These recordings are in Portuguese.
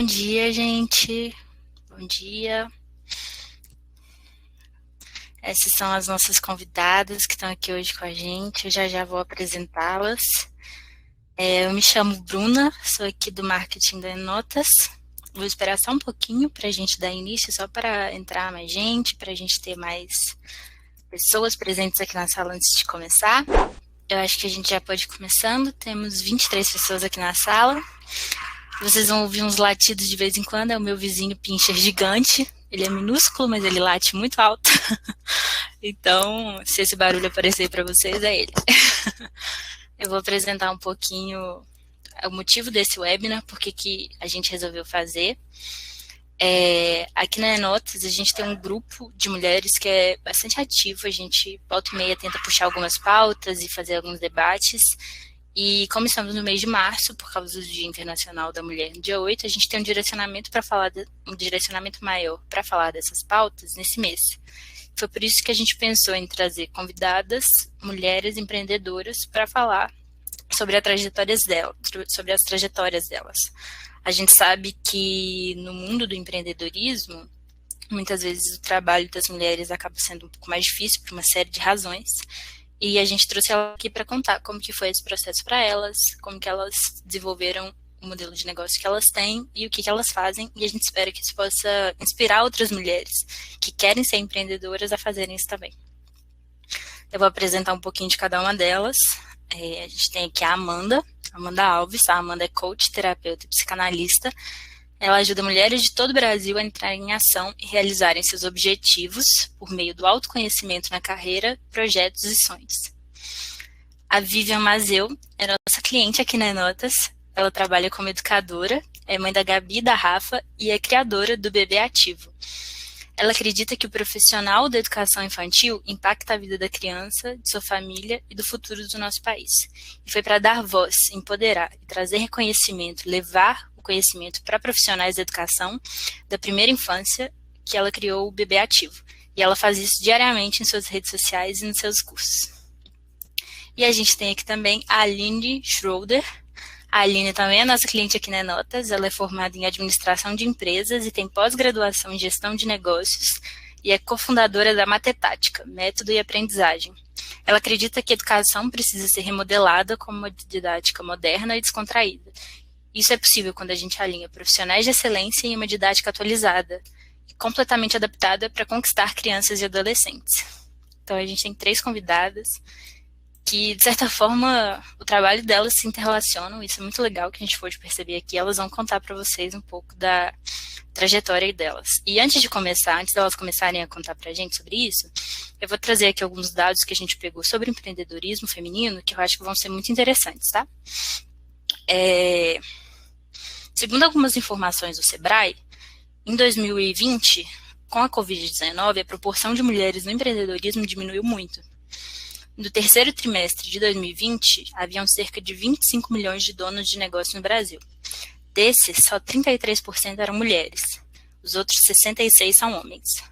dia, gente. Bom dia. Essas são as nossas convidadas que estão aqui hoje com a gente. Eu já vou apresentá-las. Eu me chamo Bruna, sou aqui do Marketing da Notas. Vou esperar só um pouquinho para a gente dar início, só para entrar mais gente, para a gente ter mais pessoas presentes aqui na sala antes de começar. Eu acho que a gente já pode ir começando. Temos 23 pessoas aqui na sala. Vocês vão ouvir uns latidos de vez em quando, é o meu vizinho pincher gigante. Ele é minúsculo, mas ele late muito alto. Então, se esse barulho aparecer para vocês, é ele. Eu vou apresentar um pouquinho o motivo desse webinar, por que a gente resolveu fazer. Aqui na Enotas, a gente tem um grupo de mulheres que é bastante ativo. A gente, volta e meia, tenta puxar algumas pautas e fazer alguns debates. E como estamos no mês de março, por causa do Dia Internacional da Mulher, no dia 8, a gente tem um direcionamento maior para falar dessas pautas nesse mês. Foi por isso que a gente pensou em trazer convidadas, mulheres empreendedoras, para falar sobre as trajetórias delas. A gente sabe que no mundo do empreendedorismo, muitas vezes o trabalho das mulheres acaba sendo um pouco mais difícil por uma série de razões. E a gente trouxe ela aqui para contar como que foi esse processo para elas, como que elas desenvolveram o modelo de negócio que elas têm e o que elas fazem. E a gente espera que isso possa inspirar outras mulheres que querem ser empreendedoras a fazerem isso também. Eu vou apresentar um pouquinho de cada uma delas. A gente tem aqui a Amanda Alves. A Amanda é coach, terapeuta e psicanalista. Ela ajuda mulheres de todo o Brasil a entrarem em ação e realizarem seus objetivos por meio do autoconhecimento na carreira, projetos e sonhos. A Vivian Mazeu é nossa cliente aqui na Notas. Ela trabalha como educadora, é mãe da Gabi e da Rafa e é criadora do Bebê Ativo. Ela acredita que o profissional da educação infantil impacta a vida da criança, de sua família e do futuro do nosso país. E foi para dar voz, empoderar e trazer reconhecimento, levar conhecimento para profissionais da educação da primeira infância que ela criou o Bebê Ativo. E ela faz isso diariamente em suas redes sociais e nos seus cursos. E a gente tem aqui também a Aline Schroeder. A Aline também é nossa cliente aqui na Notas. Ela é formada em administração de empresas e tem pós-graduação em gestão de negócios e é cofundadora da Matetática, método e aprendizagem. Ela acredita que a educação precisa ser remodelada como uma didática moderna e descontraída. Isso é possível quando a gente alinha profissionais de excelência em uma didática atualizada e completamente adaptada para conquistar crianças e adolescentes. Então, a gente tem 3 convidadas que, de certa forma, o trabalho delas se interrelacionam. Isso é muito legal que a gente pôde perceber aqui. Elas vão contar para vocês um pouco da trajetória delas. E antes delas começarem a contar para a gente sobre isso, eu vou trazer aqui alguns dados que a gente pegou sobre empreendedorismo feminino, que eu acho que vão ser muito interessantes, tá? Segundo algumas informações do Sebrae, em 2020, com a Covid-19, a proporção de mulheres no empreendedorismo diminuiu muito. No terceiro trimestre de 2020, haviam cerca de 25 milhões de donos de negócio no Brasil. Desses, só 33% eram mulheres. Os outros 66% são homens.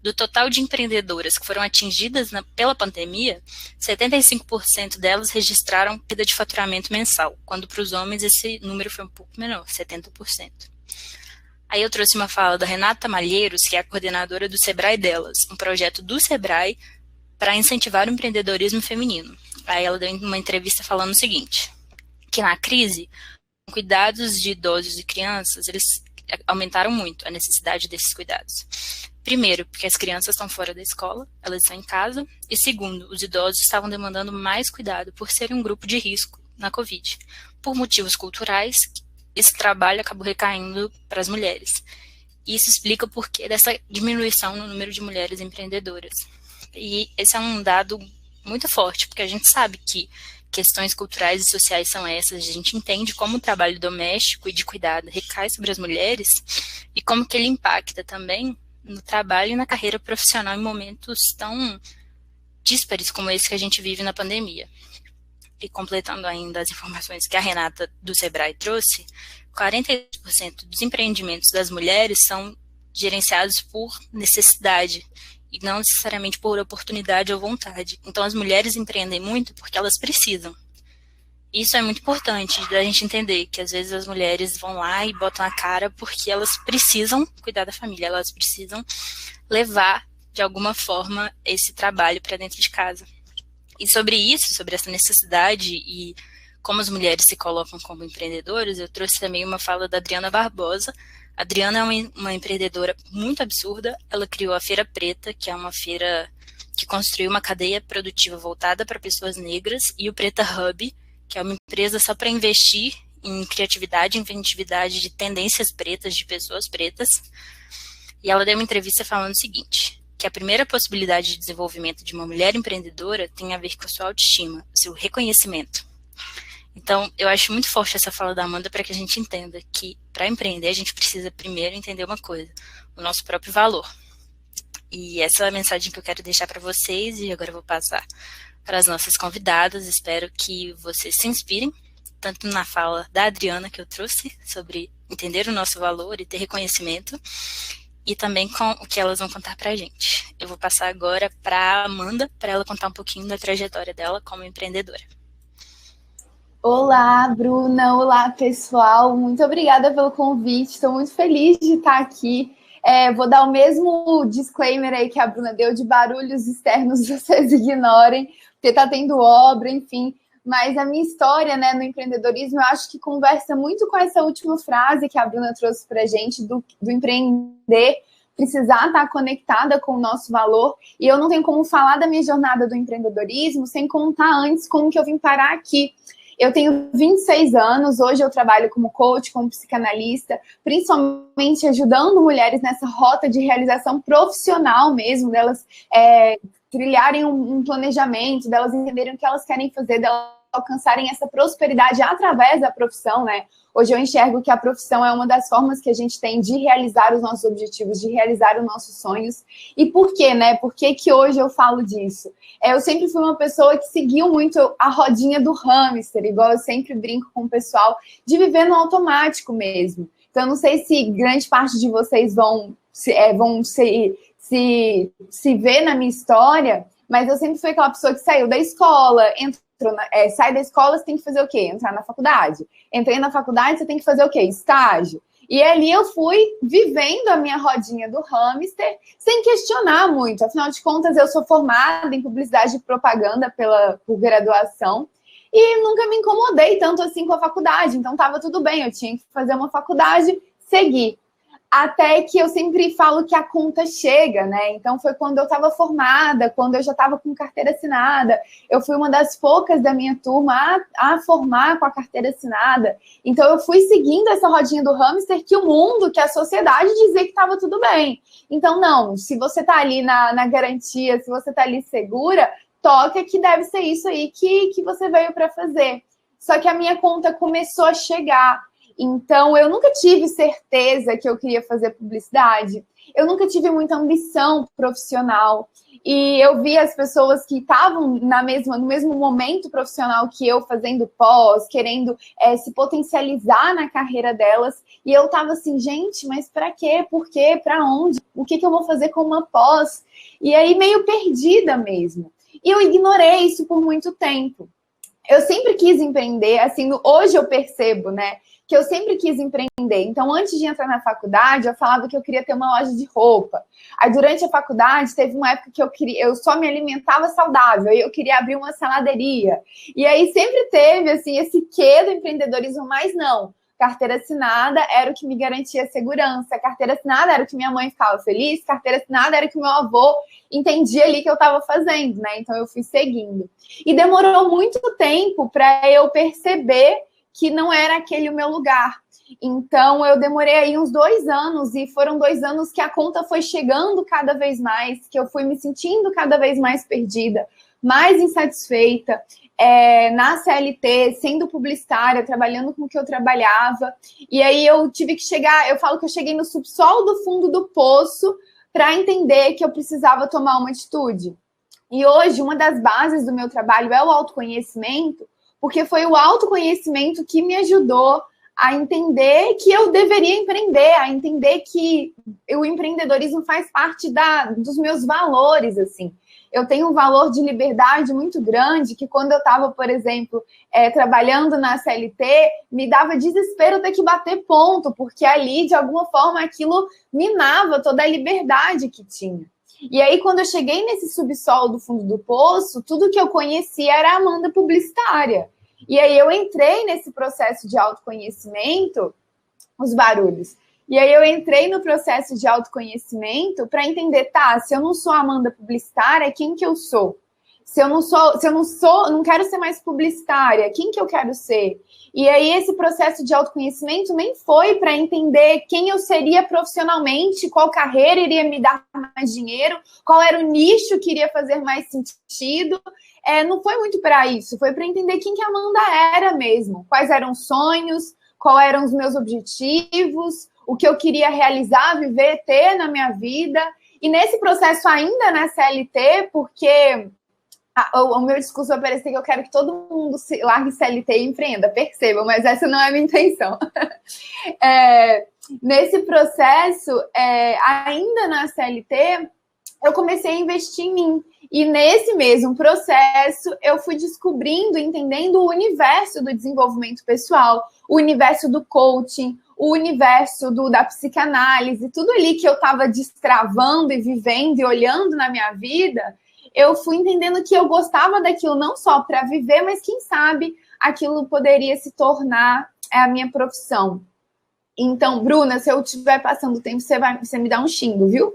Do total de empreendedoras que foram atingidas pela pandemia, 75% delas registraram perda de faturamento mensal, quando para os homens esse número foi um pouco menor, 70%. Aí eu trouxe uma fala da Renata Malheiros, que é a coordenadora do Sebrae Delas, um projeto do Sebrae para incentivar o empreendedorismo feminino. Aí ela deu uma entrevista falando o seguinte, que na crise, cuidados de idosos e crianças, eles aumentaram muito a necessidade desses cuidados. Primeiro, porque as crianças estão fora da escola, elas estão em casa. E segundo, os idosos estavam demandando mais cuidado por serem um grupo de risco na Covid. Por motivos culturais, esse trabalho acabou recaindo para as mulheres. E isso explica o porquê dessa diminuição no número de mulheres empreendedoras. E esse é um dado muito forte, porque a gente sabe que questões culturais e sociais são essas, a gente entende como o trabalho doméstico e de cuidado recai sobre as mulheres e como que ele impacta também no trabalho e na carreira profissional em momentos tão díspares como esse que a gente vive na pandemia. E completando ainda as informações que a Renata do Sebrae trouxe, 40% dos empreendimentos das mulheres são gerenciados por necessidade e não necessariamente por oportunidade ou vontade. Então as mulheres empreendem muito porque elas precisam. isso é muito importante da gente entender que às vezes as mulheres vão lá e botam a cara porque elas precisam cuidar da família, elas precisam levar de alguma forma esse trabalho para dentro de casa. E sobre isso, sobre essa necessidade e como as mulheres se colocam como empreendedoras, eu trouxe também uma fala da Adriana Barbosa. A Adriana é uma empreendedora muito absurda. Ela criou a Feira Preta, que é uma feira que construiu uma cadeia produtiva voltada para pessoas negras, e o Preta Hub, que é uma empresa só para investir em criatividade e inventividade de tendências pretas, de pessoas pretas. E ela deu uma entrevista falando o seguinte, que a primeira possibilidade de desenvolvimento de uma mulher empreendedora tem a ver com a sua autoestima, o seu reconhecimento. Então, eu acho muito forte essa fala da Amanda para que a gente entenda que, para empreender, a gente precisa primeiro entender uma coisa, o nosso próprio valor. E essa é a mensagem que eu quero deixar para vocês, e agora eu vou passar para as nossas convidadas. Espero que vocês se inspirem, tanto na fala da Adriana que eu trouxe, sobre entender o nosso valor e ter reconhecimento, e também com o que elas vão contar para a gente. Eu vou passar agora para a Amanda, para ela contar um pouquinho da trajetória dela como empreendedora. Olá, Bruna. Olá, pessoal. Muito obrigada pelo convite. Estou muito feliz de estar aqui. Vou dar o mesmo disclaimer aí que a Bruna deu, de barulhos externos, vocês ignorem, porque está tendo obra, enfim. Mas a minha história, né, no empreendedorismo, eu acho que conversa muito com essa última frase que a Bruna trouxe para a gente, do empreender, precisar estar conectada com o nosso valor. E eu não tenho como falar da minha jornada do empreendedorismo sem contar antes como que eu vim parar aqui. Eu tenho 26 anos, hoje eu trabalho como coach, como psicanalista, principalmente ajudando mulheres nessa rota de realização profissional mesmo, delas trilharem um planejamento, delas entenderem o que elas querem fazer, delas alcançarem essa prosperidade através da profissão, né? Hoje eu enxergo que a profissão é uma das formas que a gente tem de realizar os nossos objetivos, de realizar os nossos sonhos. E por quê, né? Por que que hoje eu falo disso? Eu sempre fui uma pessoa que seguiu muito a rodinha do hamster, igual eu sempre brinco com o pessoal, de viver no automático mesmo. Então, eu não sei se grande parte de vocês vão se ver na minha história, mas eu sempre fui aquela pessoa que saiu da escola, sai da escola, você tem que fazer o quê? Entrar na faculdade. Entrei na faculdade, você tem que fazer o quê? Estágio. E ali eu fui vivendo a minha rodinha do hamster sem questionar muito. Afinal de contas, eu sou formada em publicidade e propaganda por graduação e nunca me incomodei tanto assim com a faculdade. Então, estava tudo bem, eu tinha que fazer uma faculdade, seguir. Até que eu sempre falo que a conta chega, né? Então, foi quando eu estava formada, quando eu já estava com carteira assinada. Eu fui uma das poucas da minha turma a formar com a carteira assinada. Então, eu fui seguindo essa rodinha do hamster que o mundo, que a sociedade dizia que estava tudo bem. Então, não, se você está ali na garantia, se você está ali segura, toca que deve ser isso aí que você veio para fazer. Só que a minha conta começou a chegar. Então, eu nunca tive certeza que eu queria fazer publicidade. Eu nunca tive muita ambição profissional. E eu vi as pessoas que estavam no mesmo momento profissional que eu, fazendo pós, querendo se potencializar na carreira delas. E eu estava assim, gente, mas para quê? Por quê? Para onde? O que eu vou fazer com uma pós? E aí, meio perdida mesmo. E eu ignorei isso por muito tempo. Eu sempre quis empreender, assim, hoje eu percebo, né, que eu sempre quis empreender. Então, antes de entrar na faculdade, eu falava que eu queria ter uma loja de roupa. Aí, durante a faculdade, teve uma época que eu só me alimentava saudável, e eu queria abrir uma saladeria. E aí, sempre teve, assim, esse quê do empreendedorismo, mas não. Carteira assinada era o que me garantia segurança, carteira assinada era o que minha mãe ficava feliz, carteira assinada era o que meu avô entendia ali que eu estava fazendo, né? Então, eu fui seguindo. E demorou muito tempo para eu perceber que não era aquele o meu lugar. Então, eu demorei aí uns 2 anos, e foram 2 anos que a conta foi chegando cada vez mais, que eu fui me sentindo cada vez mais perdida, mais insatisfeita, na CLT, sendo publicitária, trabalhando com o que eu trabalhava. E aí eu tive que chegar, eu falo que eu cheguei no subsolo do fundo do poço para entender que eu precisava tomar uma atitude. E hoje, uma das bases do meu trabalho é o autoconhecimento, porque foi o autoconhecimento que me ajudou a entender que eu deveria empreender, a entender que o empreendedorismo faz parte dos meus valores, assim. Eu tenho um valor de liberdade muito grande, que quando eu estava, por exemplo, trabalhando na CLT, me dava desespero ter que bater ponto, porque ali, de alguma forma, aquilo minava toda a liberdade que tinha. E aí, quando eu cheguei nesse subsolo do fundo do poço, tudo que eu conhecia era a Amanda publicitária. E aí eu entrei nesse processo de autoconhecimento, os barulhos. E aí eu entrei no processo de autoconhecimento para entender, tá, se eu não sou Amanda publicitária, quem que eu sou? Se eu não quero ser mais publicitária, quem que eu quero ser? E aí esse processo de autoconhecimento nem foi para entender quem eu seria profissionalmente, qual carreira iria me dar mais dinheiro, qual era o nicho que iria fazer mais sentido. Não foi muito para isso, foi para entender quem que a Amanda era mesmo, quais eram os sonhos, quais eram os meus objetivos, o que eu queria realizar, viver, ter na minha vida. E nesse processo ainda na CLT, porque o meu discurso vai parecer que eu quero que todo mundo largue CLT e empreenda, percebam, mas essa não é a minha intenção. Nesse processo, ainda na CLT, eu comecei a investir em mim. E nesse mesmo processo, eu fui descobrindo, entendendo o universo do desenvolvimento pessoal, o universo do coaching, o universo da psicanálise, tudo ali que eu estava destravando e vivendo e olhando na minha vida, eu fui entendendo que eu gostava daquilo não só para viver, mas quem sabe aquilo poderia se tornar a minha profissão. Então, Bruna, se eu estiver passando o tempo, você me dá um xingo, viu?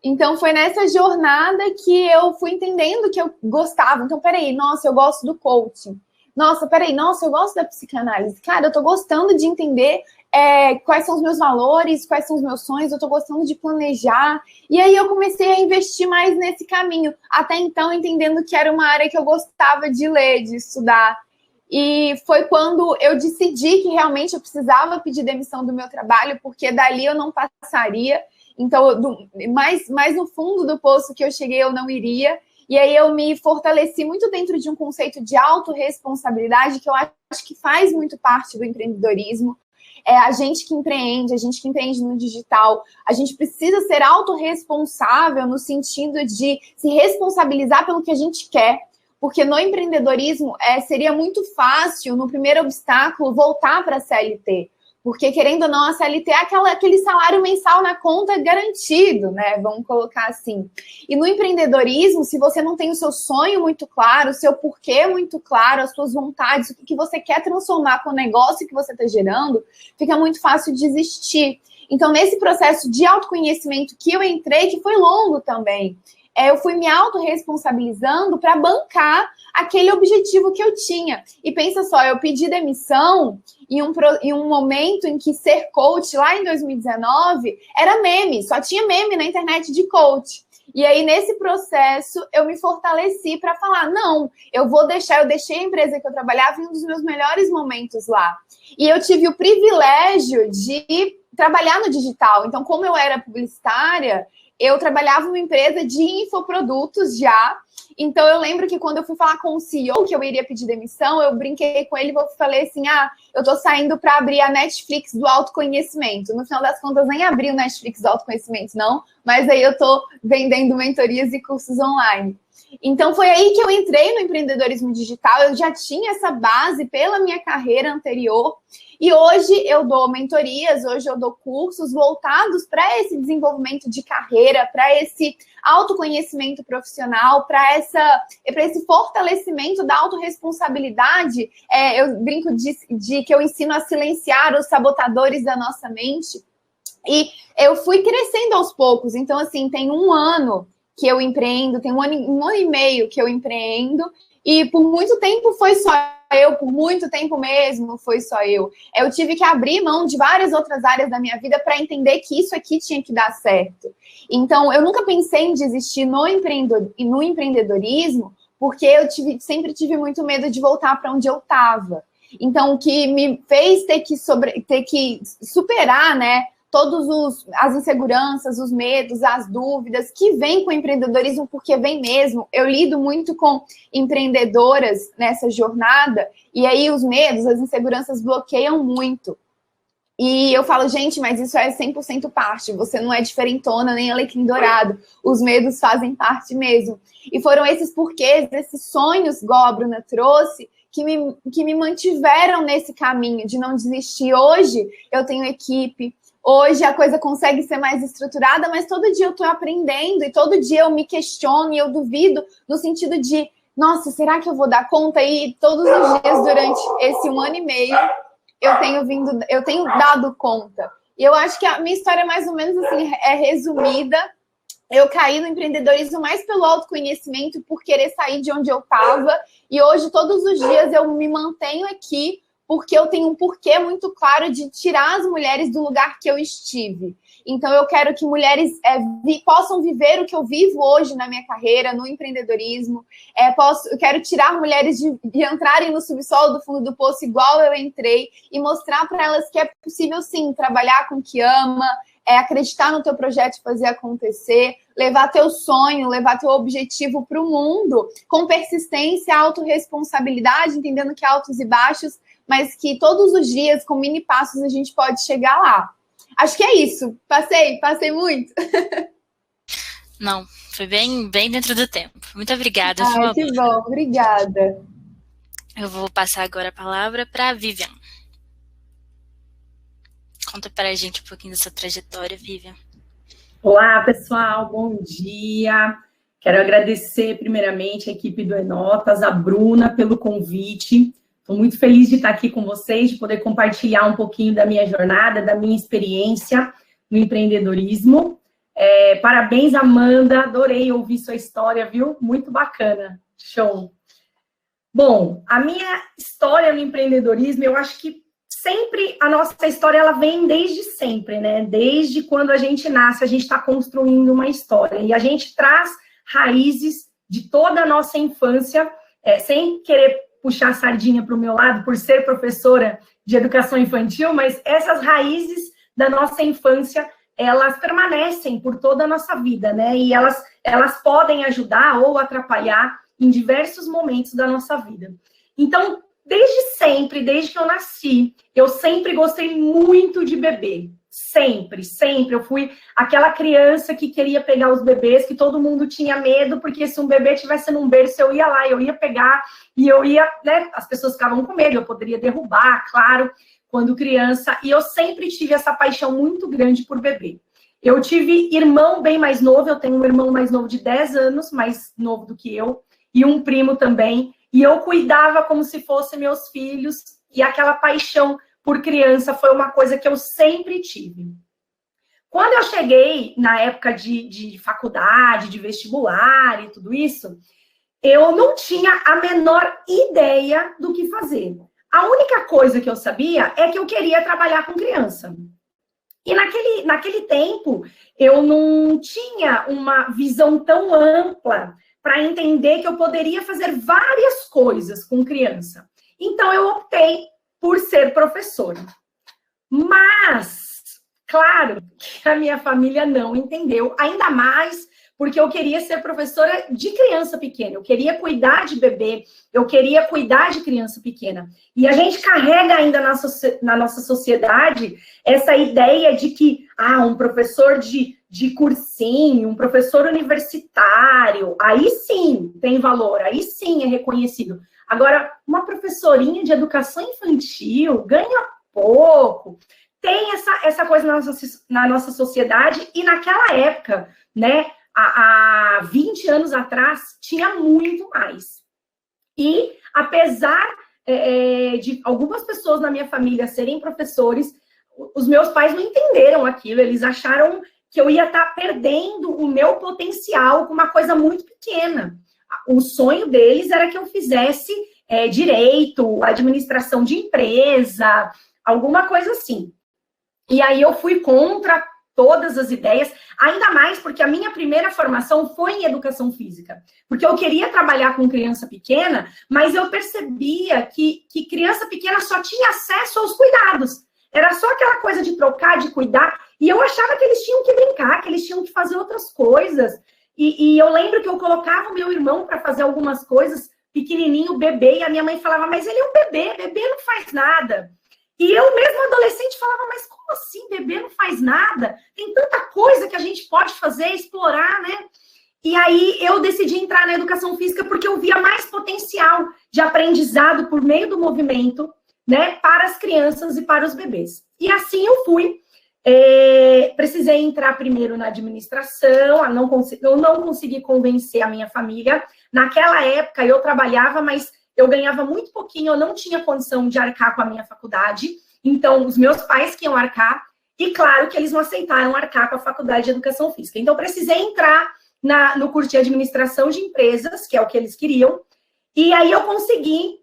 Então, foi nessa jornada que eu fui entendendo que eu gostava. Então, peraí, nossa, eu gosto do coaching. Nossa, peraí, nossa, eu gosto da psicanálise. Cara, eu tô gostando de entender quais são os meus valores, quais são os meus sonhos, eu tô gostando de planejar. E aí eu comecei a investir mais nesse caminho. Até então, entendendo que era uma área que eu gostava de ler, de estudar. E foi quando eu decidi que realmente eu precisava pedir demissão do meu trabalho, porque dali eu não passaria. Então, mais no fundo do poço que eu cheguei, eu não iria. E aí eu me fortaleci muito dentro de um conceito de autorresponsabilidade, que eu acho que faz muito parte do empreendedorismo. A gente que empreende no digital, a gente precisa ser autorresponsável no sentido de se responsabilizar pelo que a gente quer. Porque no empreendedorismo seria muito fácil, no primeiro obstáculo, voltar para a CLT. Porque, querendo ou não, a CLT é aquele salário mensal na conta garantido, né? Vamos colocar assim. E no empreendedorismo, se você não tem o seu sonho muito claro, o seu porquê muito claro, as suas vontades, o que você quer transformar com o negócio que você está gerando, fica muito fácil desistir. Então, nesse processo de autoconhecimento que eu entrei, que foi longo também, eu fui me autorresponsabilizando para bancar aquele objetivo que eu tinha. E pensa só, eu pedi demissão em um momento em que ser coach, lá em 2019, era meme, só tinha meme na internet de coach. E aí, nesse processo, eu me fortaleci para falar, não, eu deixei a empresa que eu trabalhava em um dos meus melhores momentos lá. E eu tive o privilégio de trabalhar no digital. Então, como eu era publicitária, eu trabalhava numa empresa de infoprodutos já. Então, eu lembro que quando eu fui falar com o CEO que eu iria pedir demissão, eu brinquei com ele e falei assim, eu tô saindo para abrir a Netflix do autoconhecimento. No final das contas, nem abri o Netflix do autoconhecimento, não. Mas aí eu tô vendendo mentorias e cursos online. Então, foi aí que eu entrei no empreendedorismo digital. Eu já tinha essa base pela minha carreira anterior. E hoje eu dou mentorias, hoje eu dou cursos voltados para esse desenvolvimento de carreira, para esse autoconhecimento profissional, para esse fortalecimento da autorresponsabilidade. Eu brinco de que eu ensino a silenciar os sabotadores da nossa mente. E eu fui crescendo aos poucos. Então, assim, tem um ano que eu empreendo, tem um ano e meio que eu empreendo, e por muito tempo foi só eu, por muito tempo mesmo foi só eu. Eu tive que abrir mão de várias outras áreas da minha vida para entender que isso aqui tinha que dar certo. Então, eu nunca pensei em desistir no empreendedorismo, porque eu sempre tive muito medo de voltar para onde eu estava. Então, o que me fez ter que superar, né, as inseguranças, os medos, as dúvidas que vêm com o empreendedorismo, porque vem mesmo. Eu lido muito com empreendedoras nessa jornada, e aí os medos, as inseguranças bloqueiam muito. E eu falo, gente, mas isso é 100% parte, você não é diferentona, nem alecrim dourado, os medos fazem parte mesmo. E foram esses porquês, esses sonhos, igual a Bruna trouxe, que me mantiveram nesse caminho de não desistir. Hoje eu tenho equipe, hoje a coisa consegue ser mais estruturada, mas todo dia eu estou aprendendo e todo dia eu me questiono e eu duvido no sentido de, nossa, será que eu vou dar conta? E todos os dias durante esse 1 ano e meio eu tenho dado conta. E eu acho que a minha história mais ou menos assim é resumida. Eu caí no empreendedorismo mais pelo autoconhecimento, por querer sair de onde eu estava. E hoje, todos os dias, eu me mantenho aqui porque eu tenho um porquê muito claro de tirar as mulheres do lugar que eu estive. Então, eu quero que mulheres possam viver o que eu vivo hoje na minha carreira, no empreendedorismo. Eu quero tirar mulheres de entrarem no subsolo do fundo do poço igual eu entrei e mostrar para elas que é possível, sim, trabalhar com o que ama, acreditar no teu projeto e fazer acontecer, levar teu sonho, levar teu objetivo para o mundo com persistência, autorresponsabilidade, entendendo que há altos e baixos, mas que todos os dias, com mini passos, a gente pode chegar lá. Acho que é isso. Passei muito. Não, foi bem dentro do tempo. Muito obrigada. Que bom, obrigada. Eu vou passar agora a palavra para a Vivian. Conta para a gente um pouquinho da sua trajetória, Vivian. Olá, pessoal, bom dia. Quero agradecer, primeiramente, a equipe do Enotas, a Bruna, pelo convite. Estou muito feliz de estar aqui com vocês, de poder compartilhar um pouquinho da minha jornada, da minha experiência no empreendedorismo. Parabéns, Amanda, adorei ouvir sua história, viu? Muito bacana, show. Bom, a minha história no empreendedorismo, eu acho que sempre a nossa história, ela vem desde sempre, né? Desde quando a gente nasce, a gente está construindo uma história. E a gente traz raízes de toda a nossa infância, sem querer puxar a sardinha para o meu lado, por ser professora de educação infantil, mas essas raízes da nossa infância, elas permanecem por toda a nossa vida, né? E elas podem ajudar ou atrapalhar em diversos momentos da nossa vida. Então, desde sempre, desde que eu nasci, eu sempre gostei muito de bebê. Sempre. Eu fui aquela criança que queria pegar os bebês, que todo mundo tinha medo, porque se um bebê estivesse num berço, eu ia lá, eu ia pegar, e eu ia, né, as pessoas ficavam com medo, eu poderia derrubar, claro, quando criança, e eu sempre tive essa paixão muito grande por bebê. Eu tive irmão bem mais novo, eu tenho um irmão mais novo de 10 anos, mais novo do que eu, e um primo também, e eu cuidava como se fossem meus filhos, e aquela paixão por criança foi uma coisa que eu sempre tive. Quando eu cheguei na época de faculdade, de vestibular e tudo isso, eu não tinha a menor ideia do que fazer. A única coisa que eu sabia é que eu queria trabalhar com criança. E naquele tempo, eu não tinha uma visão tão ampla para entender que eu poderia fazer várias coisas com criança. Então, eu optei por ser professora. Mas, claro, que a minha família não entendeu, ainda mais porque eu queria ser professora de criança pequena, eu queria cuidar de bebê, eu queria cuidar de criança pequena. E a gente carrega ainda na nossa sociedade essa ideia de que, um professor de cursinho, um professor universitário, aí sim tem valor, aí sim é reconhecido. Agora, uma professorinha de educação infantil ganha pouco, tem essa coisa na nossa sociedade, e naquela época, né, há 20 anos atrás, tinha muito mais. E, apesar de algumas pessoas na minha família serem professores, os meus pais não entenderam aquilo, eles acharam que eu ia estar perdendo o meu potencial com uma coisa muito pequena. O sonho deles era que eu fizesse direito, administração de empresa, alguma coisa assim. E aí eu fui contra todas as ideias, ainda mais porque a minha primeira formação foi em educação física. Porque eu queria trabalhar com criança pequena, mas eu percebia que criança pequena só tinha acesso aos cuidados. Era só aquela coisa de trocar, de cuidar, e eu achava que eles tinham que brincar, que eles tinham que fazer outras coisas. E eu lembro que eu colocava o meu irmão para fazer algumas coisas, pequenininho, bebê, e a minha mãe falava, mas ele é um bebê, bebê não faz nada. E eu mesmo adolescente falava, mas como assim, bebê não faz nada? Tem tanta coisa que a gente pode fazer, explorar, né? E aí eu decidi entrar na educação física porque eu via mais potencial de aprendizado por meio do movimento, né, para as crianças e para os bebês. E assim eu fui. Precisei entrar primeiro na administração, eu não consegui convencer a minha família. Naquela época eu trabalhava, mas eu ganhava muito pouquinho, eu não tinha condição de arcar com a minha faculdade, então os meus pais que iam arcar, e claro que eles não aceitaram arcar com a faculdade de educação física. Então precisei entrar no curso de administração de empresas, que é o que eles queriam, e aí eu consegui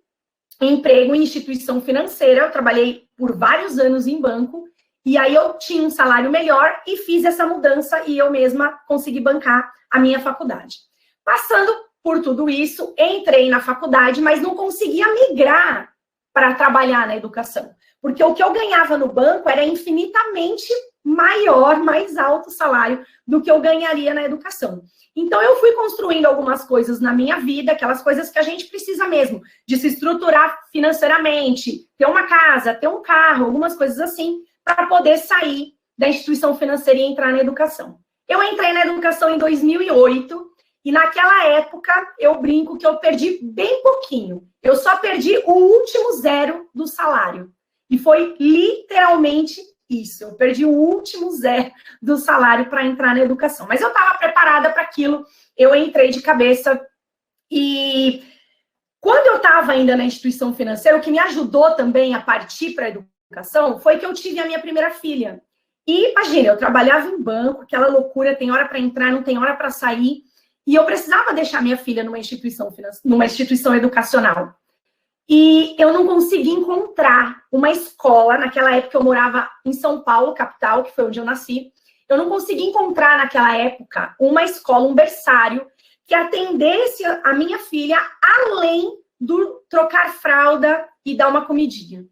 emprego em instituição financeira, eu trabalhei por vários anos em banco, e aí eu tinha um salário melhor e fiz essa mudança e eu mesma consegui bancar a minha faculdade. Passando por tudo isso, entrei na faculdade, mas não conseguia migrar para trabalhar na educação, porque o que eu ganhava no banco era infinitamente maior, mais alto salário do que eu ganharia na educação. Então, eu fui construindo algumas coisas na minha vida, aquelas coisas que a gente precisa mesmo, de se estruturar financeiramente, ter uma casa, ter um carro, algumas coisas assim, para poder sair da instituição financeira e entrar na educação. Eu entrei na educação em 2008, e naquela época, eu brinco que eu perdi bem pouquinho. Eu só perdi o último zero do salário. E foi literalmente isso. Eu perdi o último zero do salário para entrar na educação. Mas eu estava preparada para aquilo. Eu entrei de cabeça. E quando eu estava ainda na instituição financeira, o que me ajudou também a partir para a educação foi que eu tive a minha primeira filha. E imagina, eu trabalhava em banco, aquela loucura, tem hora para entrar, não tem hora para sair. E eu precisava deixar minha filha numa instituição educacional. E eu não consegui encontrar uma escola, naquela época eu morava em São Paulo, capital, que foi onde eu nasci. Eu não consegui encontrar naquela época uma escola, um berçário, que atendesse a minha filha além do trocar fralda e dar uma comidinha.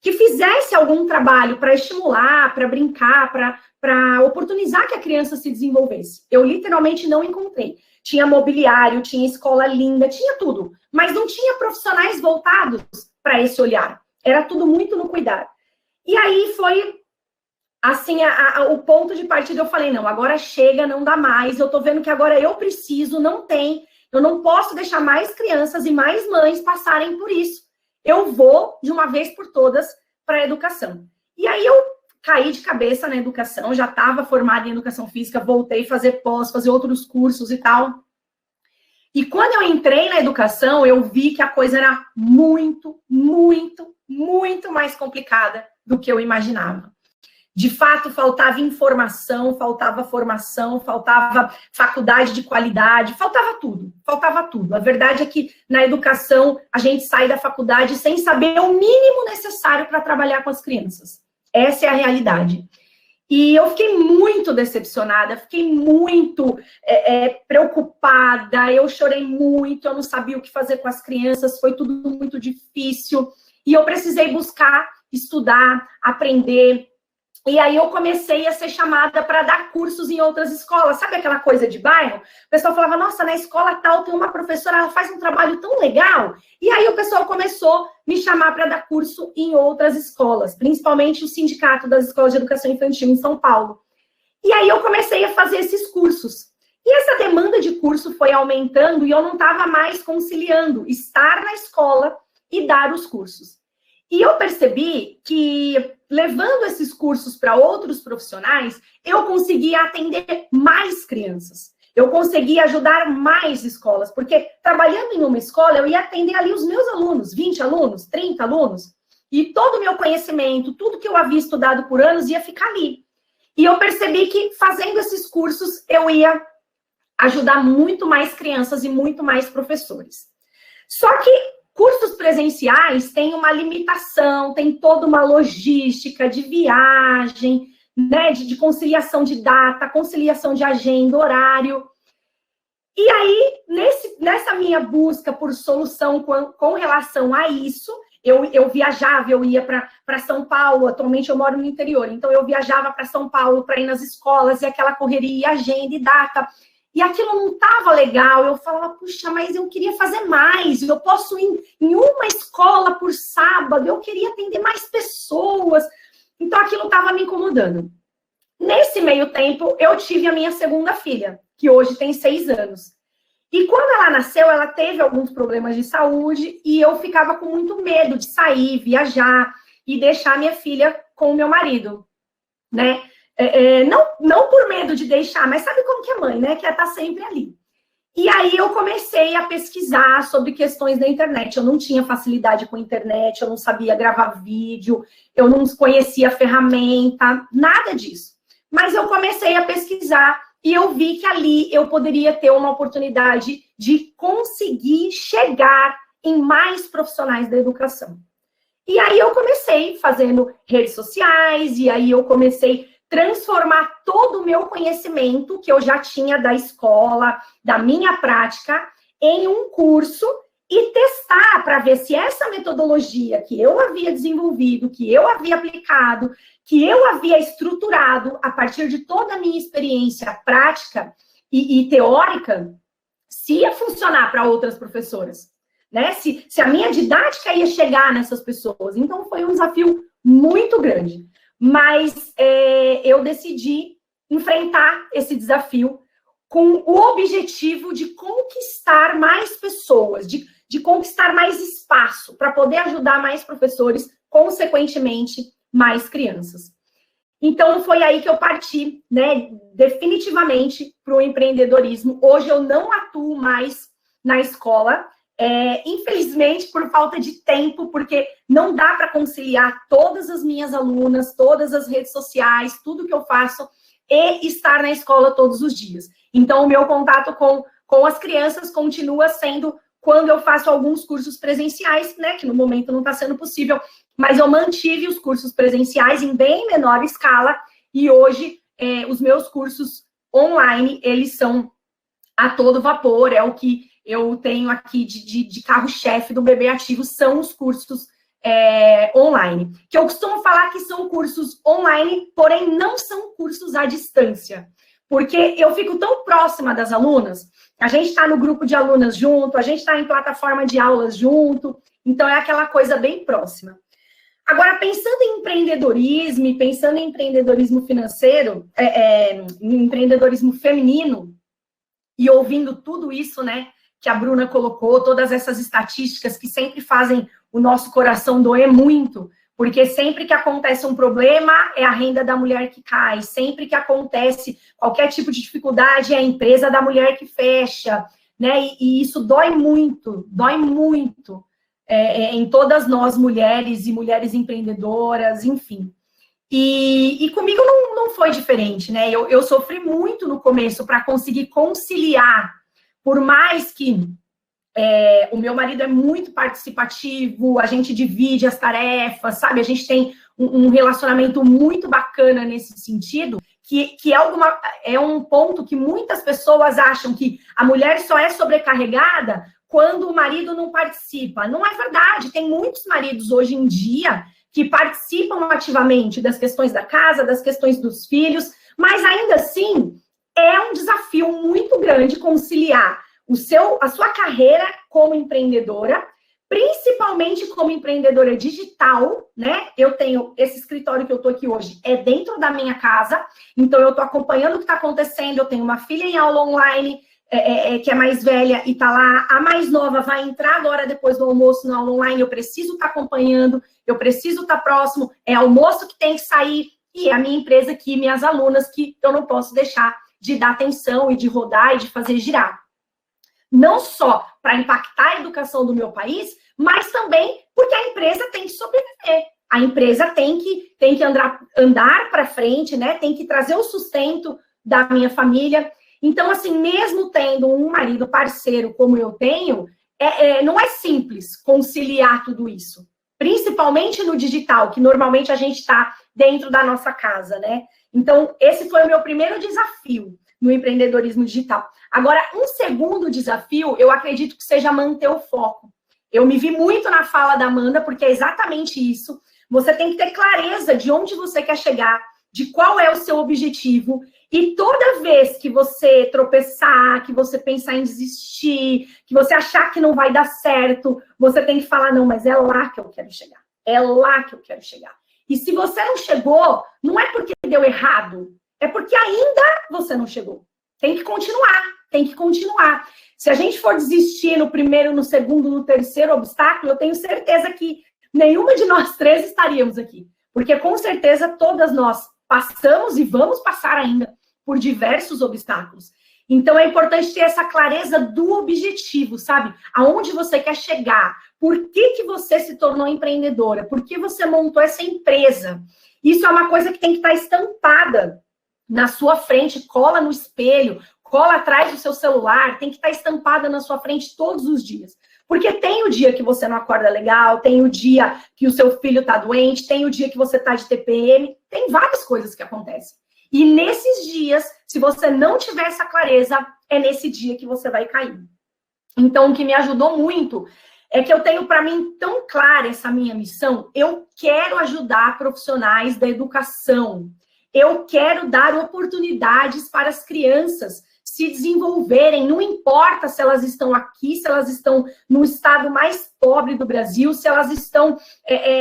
Que fizesse algum trabalho para estimular, para brincar, para oportunizar que a criança se desenvolvesse. Eu literalmente não encontrei. Tinha mobiliário, tinha escola linda, tinha tudo. Mas não tinha profissionais voltados para esse olhar. Era tudo muito no cuidado. E aí foi, assim, o ponto de partida. Eu falei, não, agora chega, não dá mais. Eu tô vendo que agora eu preciso, não tem. Eu não posso deixar mais crianças e mais mães passarem por isso. Eu vou, de uma vez por todas, para a educação. E aí eu caí de cabeça na educação, já estava formada em educação física, voltei a fazer pós, fazer outros cursos e tal. E quando eu entrei na educação, eu vi que a coisa era muito, muito, muito mais complicada do que eu imaginava. De fato, faltava informação, faltava formação, faltava faculdade de qualidade, faltava tudo, faltava tudo. A verdade é que na educação a gente sai da faculdade sem saber o mínimo necessário para trabalhar com as crianças. Essa é a realidade. E eu fiquei muito decepcionada, fiquei muito preocupada, eu chorei muito, eu não sabia o que fazer com as crianças, foi tudo muito difícil. E eu precisei buscar, estudar, aprender. E aí eu comecei a ser chamada para dar cursos em outras escolas. Sabe aquela coisa de bairro? O pessoal falava, nossa, na escola tal tem uma professora, ela faz um trabalho tão legal. E aí o pessoal começou a me chamar para dar curso em outras escolas, principalmente o Sindicato das Escolas de Educação Infantil em São Paulo. E aí eu comecei a fazer esses cursos. E essa demanda de curso foi aumentando e eu não estava mais conciliando estar na escola e dar os cursos. E eu percebi que, levando esses cursos para outros profissionais, eu conseguia atender mais crianças. Eu conseguia ajudar mais escolas, porque trabalhando em uma escola, eu ia atender ali os meus alunos, 20 alunos, 30 alunos, e todo o meu conhecimento, tudo que eu havia estudado por anos ia ficar ali. E eu percebi que, fazendo esses cursos, eu ia ajudar muito mais crianças e muito mais professores. Só que cursos presenciais têm uma limitação, tem toda uma logística de viagem, né, de conciliação de data, conciliação de agenda, horário. E aí, nessa minha busca por solução com relação a isso, eu viajava, eu ia para São Paulo, atualmente eu moro no interior, então eu viajava para São Paulo para ir nas escolas, e aquela correria, agenda e data, e aquilo não estava legal, eu falava, puxa, mas eu queria fazer mais, eu posso ir em uma escola por sábado, eu queria atender mais pessoas, então aquilo estava me incomodando. Nesse meio tempo, eu tive a minha segunda filha, que hoje tem 6 anos. E quando ela nasceu, ela teve alguns problemas de saúde e eu ficava com muito medo de sair, viajar e deixar minha filha com o meu marido, né? Não por medo de deixar, mas sabe como que é mãe, né? Quer estar sempre ali. E aí eu comecei a pesquisar sobre questões da internet. Eu não tinha facilidade com a internet, eu não sabia gravar vídeo, eu não conhecia a ferramenta, nada disso. Mas eu comecei a pesquisar e eu vi que ali eu poderia ter uma oportunidade de conseguir chegar em mais profissionais da educação. E aí eu comecei fazendo redes sociais, e aí eu comecei a transformar todo o meu conhecimento que eu já tinha da escola, da minha prática, em um curso e testar para ver se essa metodologia que eu havia desenvolvido, que eu havia aplicado, que eu havia estruturado a partir de toda a minha experiência prática e teórica, se ia funcionar para outras professoras, né? Se a minha didática ia chegar nessas pessoas. Então, foi um desafio muito grande. Mas eu decidi enfrentar esse desafio com o objetivo de conquistar mais pessoas, de conquistar mais espaço para poder ajudar mais professores, consequentemente, mais crianças. Então, foi aí que eu parti, né, definitivamente para o empreendedorismo. Hoje eu não atuo mais na escola, infelizmente, por falta de tempo, porque não dá para conciliar todas as minhas alunas, todas as redes sociais, tudo que eu faço, e estar na escola todos os dias. Então, o meu contato com as crianças continua sendo quando eu faço alguns cursos presenciais, né, que no momento não está sendo possível, mas eu mantive os cursos presenciais em bem menor escala, e hoje os meus cursos online, eles são a todo vapor, é o que eu tenho aqui de carro-chefe do Bebê Ativo, são os cursos online. Que eu costumo falar que são cursos online, porém não são cursos à distância, porque eu fico tão próxima das alunas, a gente está no grupo de alunas junto, a gente está em plataforma de aulas junto, então é aquela coisa bem próxima. Agora, pensando em empreendedorismo, e pensando em empreendedorismo financeiro, em empreendedorismo feminino, e ouvindo tudo isso, né, que a Bruna colocou, todas essas estatísticas que sempre fazem o nosso coração doer muito, porque sempre que acontece um problema, é a renda da mulher que cai, sempre que acontece qualquer tipo de dificuldade, é a empresa da mulher que fecha, né, e isso dói muito em todas nós, mulheres e mulheres empreendedoras, enfim. E comigo não foi diferente, né? Eu sofri muito no começo para conseguir conciliar, por mais que o meu marido é muito participativo, a gente divide as tarefas, sabe? A gente tem um relacionamento muito bacana nesse sentido, que é um ponto que muitas pessoas acham que a mulher só é sobrecarregada quando o marido não participa. Não é verdade, tem muitos maridos hoje em dia que participam ativamente das questões da casa, das questões dos filhos, mas ainda assim é um desafio muito grande conciliar a sua carreira como empreendedora, principalmente como empreendedora digital, né? Eu tenho esse escritório que eu tô aqui hoje, é dentro da minha casa, então eu tô acompanhando o que está acontecendo, eu tenho uma filha em aula online, que é mais velha e tá lá, a mais nova vai entrar agora depois do almoço na aula online, eu preciso estar acompanhando, eu preciso estar próximo, é almoço que tem que sair, e é a minha empresa aqui, minhas alunas, que eu não posso deixar de dar atenção e de rodar e de fazer girar. Não só para impactar a educação do meu país, mas também porque a empresa tem que sobreviver. A empresa tem que andar para frente, né? Tem que trazer o sustento da minha família. Então, assim, mesmo tendo um marido parceiro como eu tenho, não é simples conciliar tudo isso. Principalmente no digital, que normalmente a gente está dentro da nossa casa, né? Então, esse foi o meu primeiro desafio no empreendedorismo digital. Agora, um segundo desafio, eu acredito que seja manter o foco. Eu me vi muito na fala da Amanda, porque é exatamente isso. Você tem que ter clareza de onde você quer chegar, de qual é o seu objetivo. E toda vez que você tropeçar, que você pensar em desistir, que você achar que não vai dar certo, você tem que falar, não, mas é lá que eu quero chegar. É lá que eu quero chegar. E se você não chegou, não é porque deu errado, é porque ainda você não chegou. Tem que continuar, tem que continuar. Se a gente for desistir no primeiro, no segundo, no terceiro obstáculo, eu tenho certeza que nenhuma de nós três estaríamos aqui. Porque com certeza todas nós passamos e vamos passar ainda por diversos obstáculos. Então é importante ter essa clareza do objetivo, sabe? Aonde você quer chegar? Por que você se tornou empreendedora? Por que você montou essa empresa? Isso é uma coisa que tem que estar estampada na sua frente, cola no espelho, cola atrás do seu celular, tem que estar estampada na sua frente todos os dias. Porque tem o dia que você não acorda legal, tem o dia que o seu filho está doente, tem o dia que você está de TPM, tem várias coisas que acontecem. E nesses dias, se você não tiver essa clareza, é nesse dia que você vai cair. Então, o que me ajudou muito é que eu tenho para mim tão clara essa minha missão. Eu quero ajudar profissionais da educação. Eu quero dar oportunidades para as crianças se desenvolverem, não importa se elas estão aqui, se elas estão no estado mais pobre do Brasil, se elas estão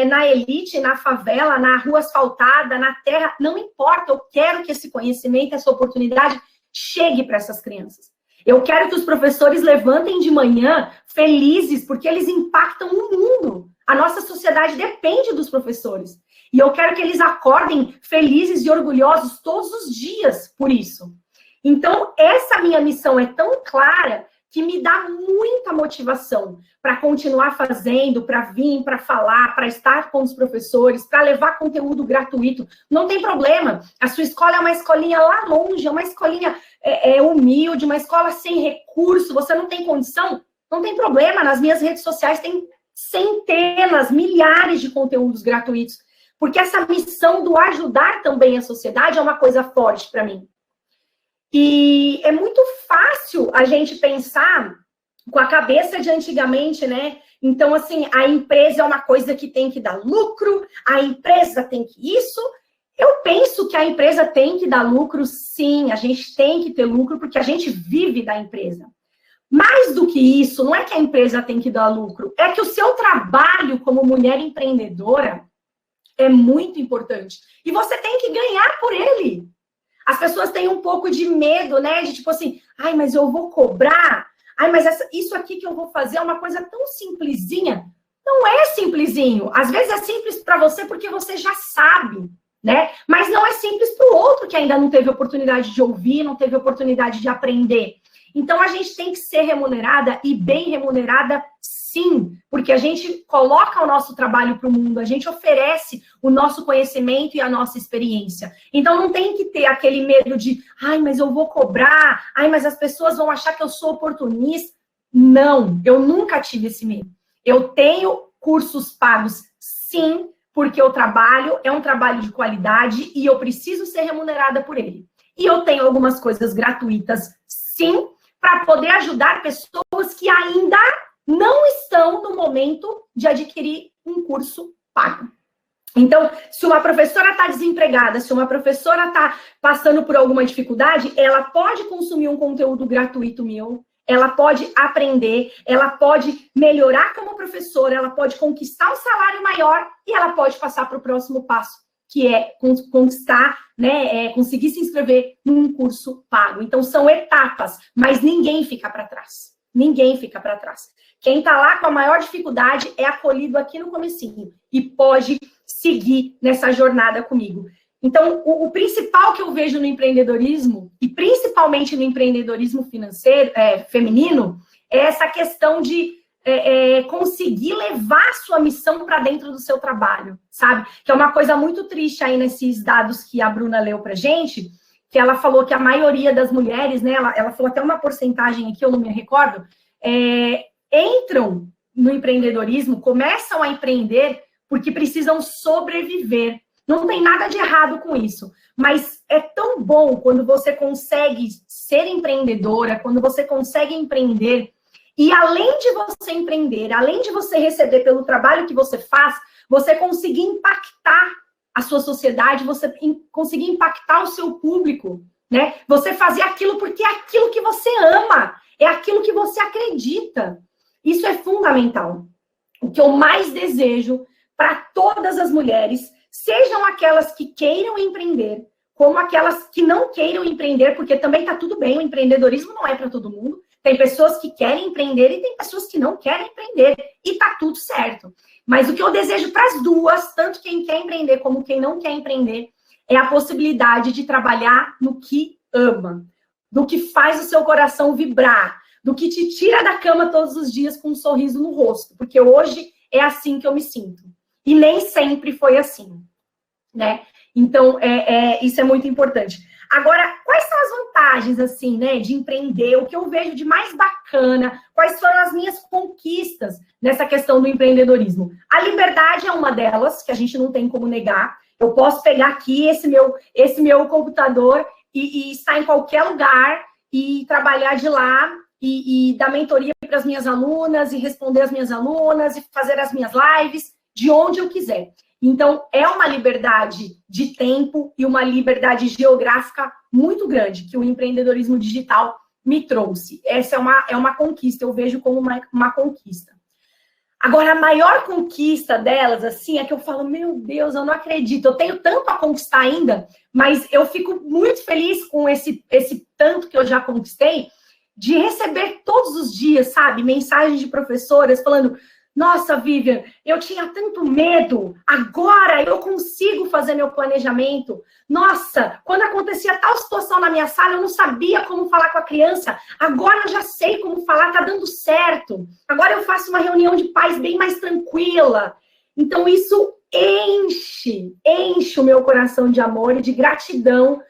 na elite, na favela, na rua asfaltada, na terra, não importa, eu quero que esse conhecimento, essa oportunidade chegue para essas crianças. Eu quero que os professores levantem de manhã felizes, porque eles impactam o mundo. A nossa sociedade depende dos professores. E eu quero que eles acordem felizes e orgulhosos todos os dias por isso. Então, essa minha missão é tão clara que me dá muita motivação para continuar fazendo, para vir, para falar, para estar com os professores, para levar conteúdo gratuito. Não tem problema. A sua escola é uma escolinha lá longe, é uma escolinha humilde, uma escola sem recurso, você não tem condição? Não tem problema. Nas minhas redes sociais tem centenas, milhares de conteúdos gratuitos. Porque essa missão do ajudar também a sociedade é uma coisa forte para mim. E é muito fácil a gente pensar com a cabeça de antigamente, né? Então, assim, a empresa é uma coisa que tem que dar lucro, a empresa tem que isso. Eu penso que a empresa tem que dar lucro, sim, a gente tem que ter lucro, porque a gente vive da empresa. Mais do que isso, não é que a empresa tem que dar lucro, é que o seu trabalho como mulher empreendedora é muito importante. E você tem que ganhar por ele. As pessoas têm um pouco de medo, né? De tipo assim, ai, mas eu vou cobrar. Ai, mas isso aqui que eu vou fazer é uma coisa tão simplesinha. Não é simplesinho. Às vezes é simples para você porque você já sabe, né? Mas não é simples para o outro que ainda não teve oportunidade de ouvir, não teve oportunidade de aprender. Então, a gente tem que ser remunerada e bem remunerada, sim, porque a gente coloca o nosso trabalho para o mundo, a gente oferece o nosso conhecimento e a nossa experiência. Então, não tem que ter aquele medo de, ai, mas eu vou cobrar, ai, mas as pessoas vão achar que eu sou oportunista. Não, eu nunca tive esse medo. Eu tenho cursos pagos, sim, porque o trabalho é um trabalho de qualidade e eu preciso ser remunerada por ele. E eu tenho algumas coisas gratuitas, sim, para poder ajudar pessoas que ainda não estão no momento de adquirir um curso pago. Então, se uma professora está desempregada, se uma professora está passando por alguma dificuldade, ela pode consumir um conteúdo gratuito meu, ela pode aprender, ela pode melhorar como professora, ela pode conquistar um salário maior e ela pode passar para o próximo passo, que é conquistar, né, conseguir se inscrever num curso pago. Então, são etapas, mas ninguém fica para trás. Ninguém fica para trás. Quem está lá com a maior dificuldade é acolhido aqui no comecinho e pode seguir nessa jornada comigo. Então, o principal que eu vejo no empreendedorismo, e principalmente no empreendedorismo financeiro, feminino, é essa questão de conseguir levar a sua missão para dentro do seu trabalho, sabe? Que é uma coisa muito triste aí nesses dados que a Bruna leu para gente, que ela falou que a maioria das mulheres, né, ela falou até uma porcentagem aqui, eu não me recordo, entram no empreendedorismo, começam a empreender porque precisam sobreviver. Não tem nada de errado com isso, mas é tão bom quando você consegue ser empreendedora, quando você consegue empreender E além de você empreender, além de você receber pelo trabalho que você faz, você conseguir impactar a sua sociedade, você conseguir impactar o seu público, né? Você fazer aquilo porque é aquilo que você ama, é aquilo que você acredita. Isso é fundamental. O que eu mais desejo para todas as mulheres, sejam aquelas que queiram empreender, como aquelas que não queiram empreender, porque também está tudo bem, o empreendedorismo não é para todo mundo. Tem pessoas que querem empreender e tem pessoas que não querem empreender. E está tudo certo. Mas o que eu desejo para as duas, tanto quem quer empreender como quem não quer empreender, é a possibilidade de trabalhar no que ama, do que faz o seu coração vibrar, do que te tira da cama todos os dias com um sorriso no rosto. Porque hoje é assim que eu me sinto. E nem sempre foi assim, né? Então, isso é muito importante. Agora, quais são as vantagens, assim, né, de empreender? O que eu vejo de mais bacana? Quais foram as minhas conquistas nessa questão do empreendedorismo? A liberdade é uma delas, que a gente não tem como negar. Eu posso pegar aqui esse meu computador e estar em qualquer lugar e trabalhar de lá e dar mentoria para as minhas alunas e responder as minhas alunas e fazer as minhas lives de onde eu quiser. Então, é uma liberdade de tempo e uma liberdade geográfica muito grande que o empreendedorismo digital me trouxe. Essa é uma conquista, eu vejo como uma conquista. Agora, a maior conquista delas, assim, é que eu falo, meu Deus, eu não acredito, eu tenho tanto a conquistar ainda, mas eu fico muito feliz com esse tanto que eu já conquistei, de receber todos os dias, sabe, mensagens de professoras falando: nossa, Vivian, eu tinha tanto medo, agora eu consigo fazer meu planejamento. Nossa, quando acontecia tal situação na minha sala, eu não sabia como falar com a criança, agora eu já sei como falar, tá dando certo. Agora eu faço uma reunião de pais bem mais tranquila. Então, isso enche o meu coração de amor e de gratidão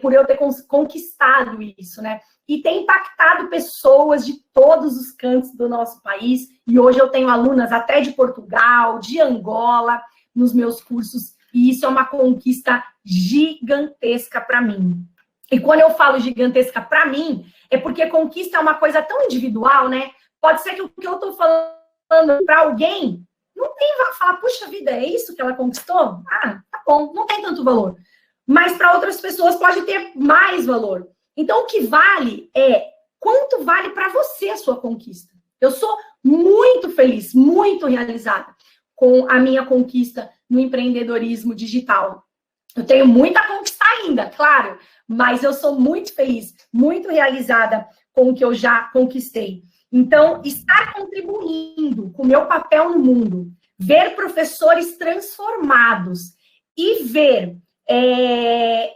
por eu ter conquistado isso, né? E tem impactado pessoas de todos os cantos do nosso país. E hoje eu tenho alunas até de Portugal, de Angola, nos meus cursos. E isso é uma conquista gigantesca para mim. E quando eu falo gigantesca para mim, é porque conquista é uma coisa tão individual, né? Pode ser que o que eu estou falando para alguém não tem, vai falar, puxa vida, é isso que ela conquistou? Ah, tá bom, não tem tanto valor. Mas para outras pessoas pode ter mais valor. Então, o que vale é quanto vale para você a sua conquista. Eu sou muito feliz, muito realizada com a minha conquista no empreendedorismo digital. Eu tenho muita a conquistar ainda, claro, mas eu sou muito feliz, muito realizada com o que eu já conquistei. Então, estar contribuindo com o meu papel no mundo, ver professores transformados e ver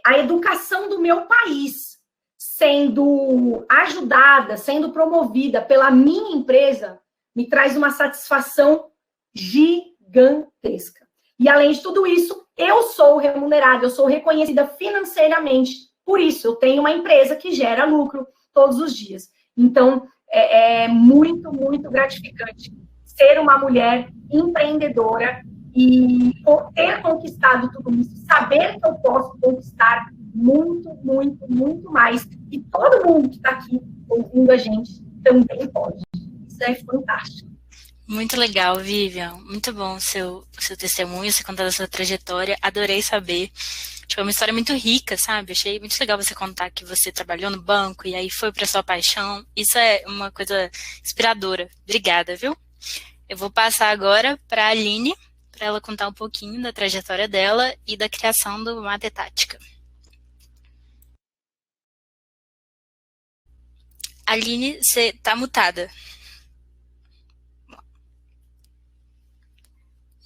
a educação do meu país sendo ajudada, sendo promovida pela minha empresa, me traz uma satisfação gigantesca. E, além de tudo isso, eu sou remunerada, eu sou reconhecida financeiramente. Por isso, eu tenho uma empresa que gera lucro todos os dias. Então, é muito, muito gratificante ser uma mulher empreendedora e ter conquistado tudo isso, saber que eu posso conquistar muito, muito, muito mais. E todo mundo que está aqui ouvindo a gente também pode. Isso é fantástico. Muito legal, Vivian. Muito bom o seu testemunho, você contar a sua trajetória. Adorei saber. Tipo, é uma história muito rica, sabe? Achei muito legal você contar que você trabalhou no banco e aí foi para sua paixão. Isso é uma coisa inspiradora. Obrigada, viu? Eu vou passar agora para a Aline, para ela contar um pouquinho da trajetória dela e da criação do Matetática. Aline, você tá mutada.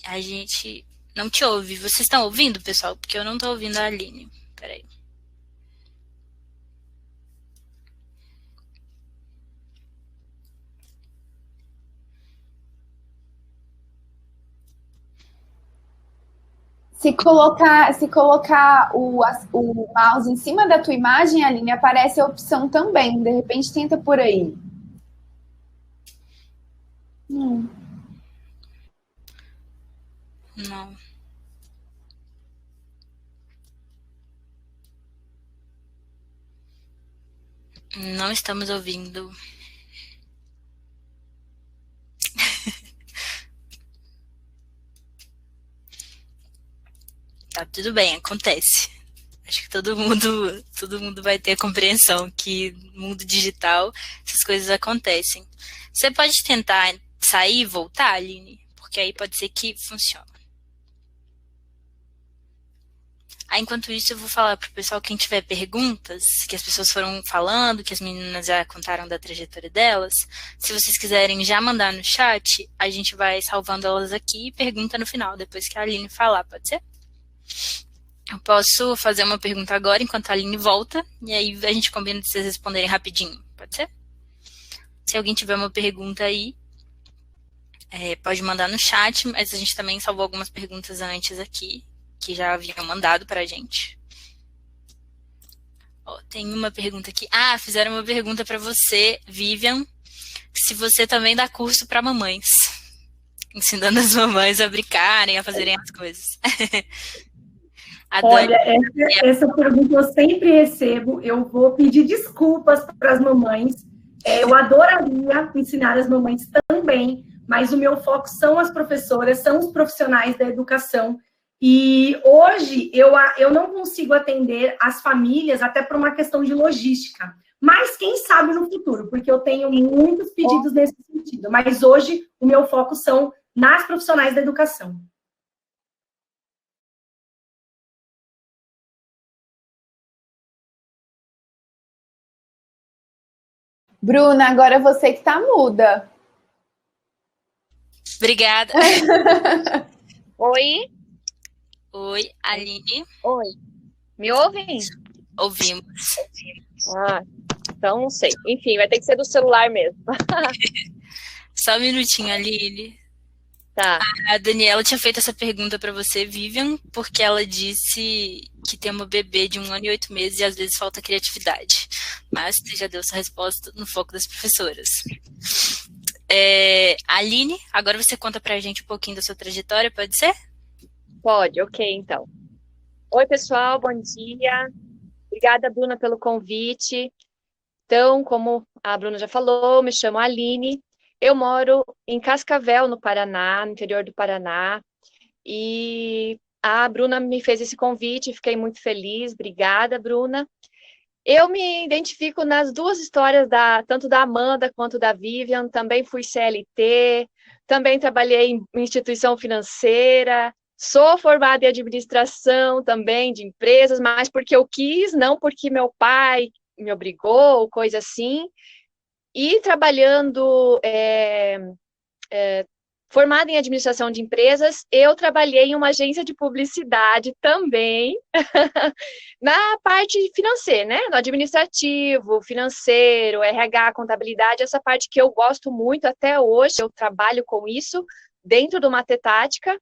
A gente não te ouve. Vocês estão ouvindo, pessoal? Porque eu não tô ouvindo a Aline. Peraí. Se colocar o mouse em cima da tua imagem, Aline, aparece a opção também. De repente, tenta por aí. Não. Não estamos ouvindo. Tá tudo bem, acontece. Acho que todo mundo vai ter a compreensão que no mundo digital essas coisas acontecem. Você pode tentar sair e voltar, Aline? Porque aí pode ser que funcione. Aí, enquanto isso, eu vou falar pro pessoal, quem tiver perguntas, que as pessoas foram falando, que as meninas já contaram da trajetória delas, se vocês quiserem já mandar no chat, a gente vai salvando elas aqui e pergunta no final, depois que a Aline falar, pode ser? Eu posso fazer uma pergunta agora, enquanto a Aline volta, e aí a gente combina de vocês responderem rapidinho, pode ser? Se alguém tiver uma pergunta aí, pode mandar no chat, mas a gente também salvou algumas perguntas antes aqui, que já haviam mandado para a gente. Tem uma pergunta aqui. Fizeram uma pergunta para você, Vivian, se você também dá curso para mamães, ensinando as mamães a brincarem, a fazerem as coisas. Olha, essa pergunta eu sempre recebo. Eu vou pedir desculpas para as mamães. Eu adoraria ensinar as mamães também, mas o meu foco são as professoras, são os profissionais da educação. E hoje eu não consigo atender as famílias, até por uma questão de logística. Mas quem sabe no futuro, porque eu tenho muitos pedidos nesse sentido. Mas hoje o meu foco são nas profissionais da educação. Bruna, agora é você que tá muda. Obrigada. Oi. Oi, Aline. Oi. Me ouvem? Ouvimos. Então não sei. Enfim, vai ter que ser do celular mesmo. Só um minutinho, Aline. Tá. A Daniela tinha feito essa pergunta para você, Vivian, porque ela disse que tem uma bebê de 1 ano e 8 meses e às vezes falta criatividade. Mas você já deu sua resposta no foco das professoras. Aline, agora você conta pra gente um pouquinho da sua trajetória, pode ser? Pode, ok, então. Oi, pessoal, bom dia. Obrigada, Bruna, pelo convite. Então, como a Bruna já falou, me chamo Aline. Eu moro em Cascavel, no Paraná, no interior do Paraná. E a Bruna me fez esse convite, fiquei muito feliz. Obrigada, Bruna. Eu me identifico nas duas histórias, tanto da Amanda quanto da Vivian. Também fui CLT, também trabalhei em instituição financeira. Sou formada em administração também de empresas, mas porque eu quis, não porque meu pai me obrigou, coisa assim. E trabalhando, formada em administração de empresas, eu trabalhei em uma agência de publicidade também, na parte financeira, né? No administrativo, financeiro, RH, contabilidade, essa parte que eu gosto muito até hoje, eu trabalho com isso dentro do Matetática,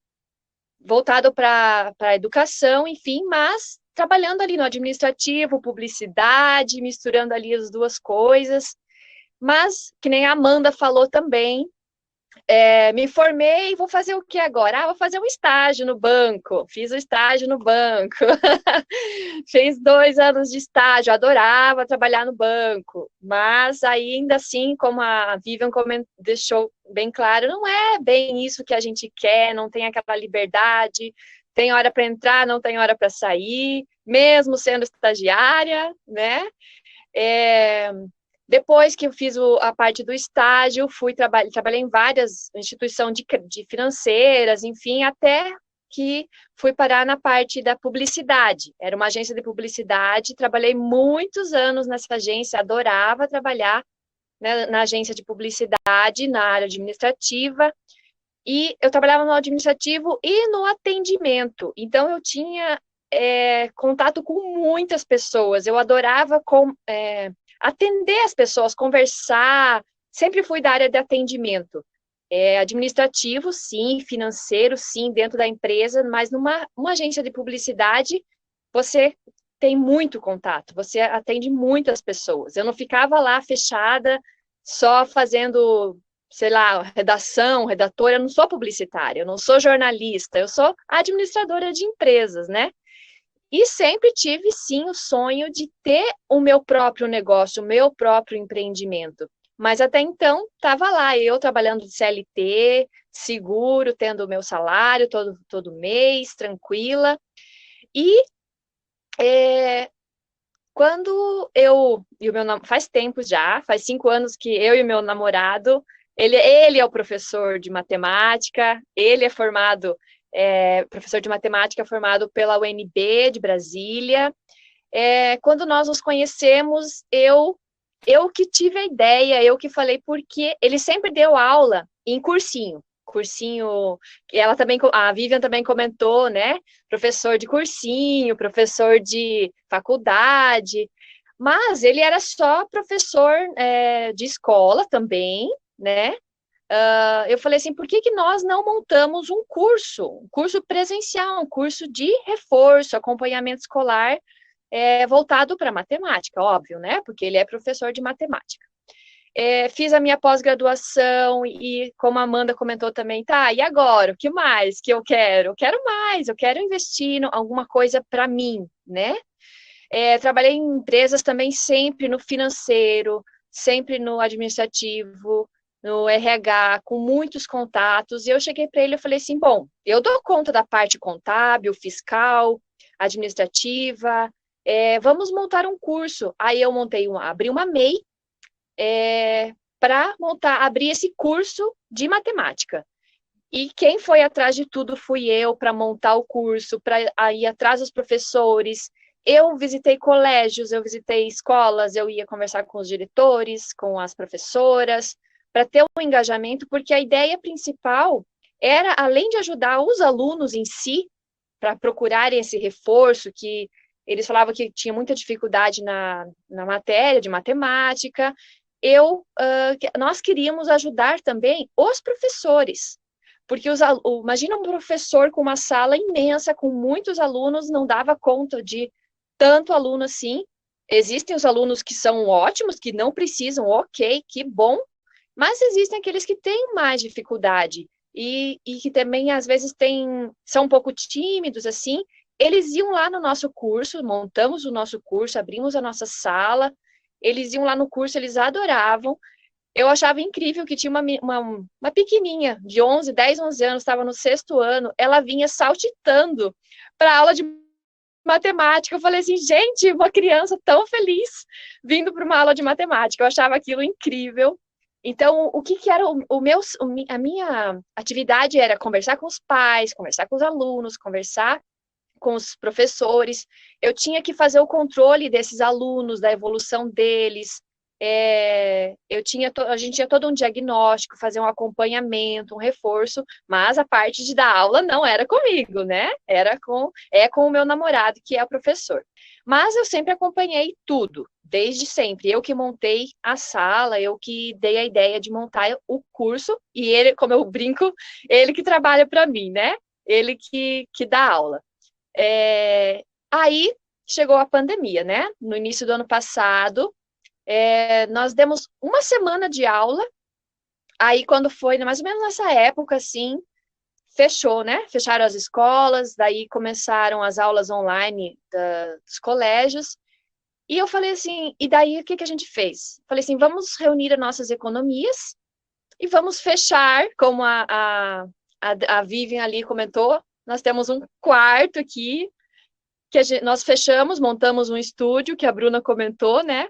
voltado para a educação, enfim, mas trabalhando ali no administrativo, publicidade, misturando ali as duas coisas. Mas, que nem a Amanda falou também, me formei e vou fazer o que agora? Vou fazer um estágio no banco. Fiz o estágio no banco. Fiz 2 anos de estágio, adorava trabalhar no banco. Mas ainda assim, como a Vivian deixou bem claro, não é bem isso que a gente quer, não tem aquela liberdade, tem hora para entrar, não tem hora para sair, mesmo sendo estagiária, né? Depois que eu fiz a parte do estágio, trabalhei em várias instituições de financeiras, enfim, até que fui parar na parte da publicidade. Era uma agência de publicidade, trabalhei muitos anos nessa agência, adorava trabalhar, né, na agência de publicidade, na área administrativa, e eu trabalhava no administrativo e no atendimento. Então, eu tinha contato com muitas pessoas, eu adorava atender as pessoas, conversar, sempre fui da área de atendimento. Administrativo, sim, financeiro, sim, dentro da empresa, mas numa agência de publicidade, você tem muito contato, você atende muitas pessoas. Eu não ficava lá fechada, só fazendo, sei lá, redatora, eu não sou publicitária, eu não sou jornalista, eu sou administradora de empresas, né? E sempre tive, sim, o sonho de ter o meu próprio negócio, o meu próprio empreendimento. Mas até então, estava lá, eu trabalhando de CLT, seguro, tendo o meu salário todo mês, tranquila. E quando eu e o meu faz tempo já, faz 5 anos que eu e o meu namorado, ele é o professor de matemática, ele é formado, professor de matemática formado pela UNB de Brasília. Quando nós nos conhecemos, eu que tive a ideia, eu que falei, porque ele sempre deu aula em cursinho, a Vivian também comentou, né, professor de cursinho, professor de faculdade, mas ele era só professor de escola também, né, eu falei assim, por que nós não montamos um curso presencial, um curso de reforço, acompanhamento escolar, voltado para matemática, óbvio, né, porque ele é professor de matemática. Fiz a minha pós-graduação e, como a Amanda comentou também, tá, e agora? O que mais que eu quero? Eu quero mais, eu quero investir em alguma coisa para mim, né? Trabalhei em empresas também sempre no financeiro, sempre no administrativo, no RH, com muitos contatos, e eu cheguei para ele e falei assim, bom, eu dou conta da parte contábil, fiscal, administrativa, vamos montar um curso. Aí eu abri uma MEI, para abrir esse curso de matemática. E quem foi atrás de tudo fui eu, para montar o curso, para ir atrás dos professores. Eu visitei colégios, eu visitei escolas, eu ia conversar com os diretores, com as professoras, para ter um engajamento, porque a ideia principal era, além de ajudar os alunos em si, para procurarem esse reforço, que eles falavam que tinha muita dificuldade na matéria de matemática, nós queríamos ajudar também os professores, porque imagina um professor com uma sala imensa, com muitos alunos, não dava conta de tanto aluno assim. Existem os alunos que são ótimos, que não precisam, ok, que bom, mas existem aqueles que têm mais dificuldade e que também, às vezes, são um pouco tímidos, assim. Eles iam lá no nosso curso, montamos o nosso curso, abrimos a nossa sala, eles iam lá no curso, eles adoravam. Eu achava incrível que tinha uma pequenininha, de 10, 11 anos, estava no 6º ano, ela vinha saltitando para a aula de matemática. Eu falei assim, gente, uma criança tão feliz vindo para uma aula de matemática. Eu achava aquilo incrível. Então, o que era a minha atividade era conversar com os pais, conversar com os alunos, conversar com os professores. Eu tinha que fazer o controle desses alunos, da evolução deles. A gente tinha todo um diagnóstico, fazer um acompanhamento, um reforço, mas a parte de dar aula não era comigo, né? Era com o meu namorado, que é o professor. Mas eu sempre acompanhei tudo, desde sempre. Eu que montei a sala, eu que dei a ideia de montar o curso, e ele, como eu brinco, ele que trabalha para mim, né? Ele que dá aula. Aí chegou a pandemia, né? No início do ano passado, nós demos uma semana de aula. Aí, quando foi mais ou menos nessa época, assim, fechou, né? Fecharam as escolas, daí começaram as aulas online dos colégios. E eu falei assim, e daí o que a gente fez? Falei assim, vamos reunir as nossas economias e vamos fechar, como a Vivian ali comentou, nós temos um quarto aqui, que nós fechamos, montamos um estúdio, que a Bruna comentou, né?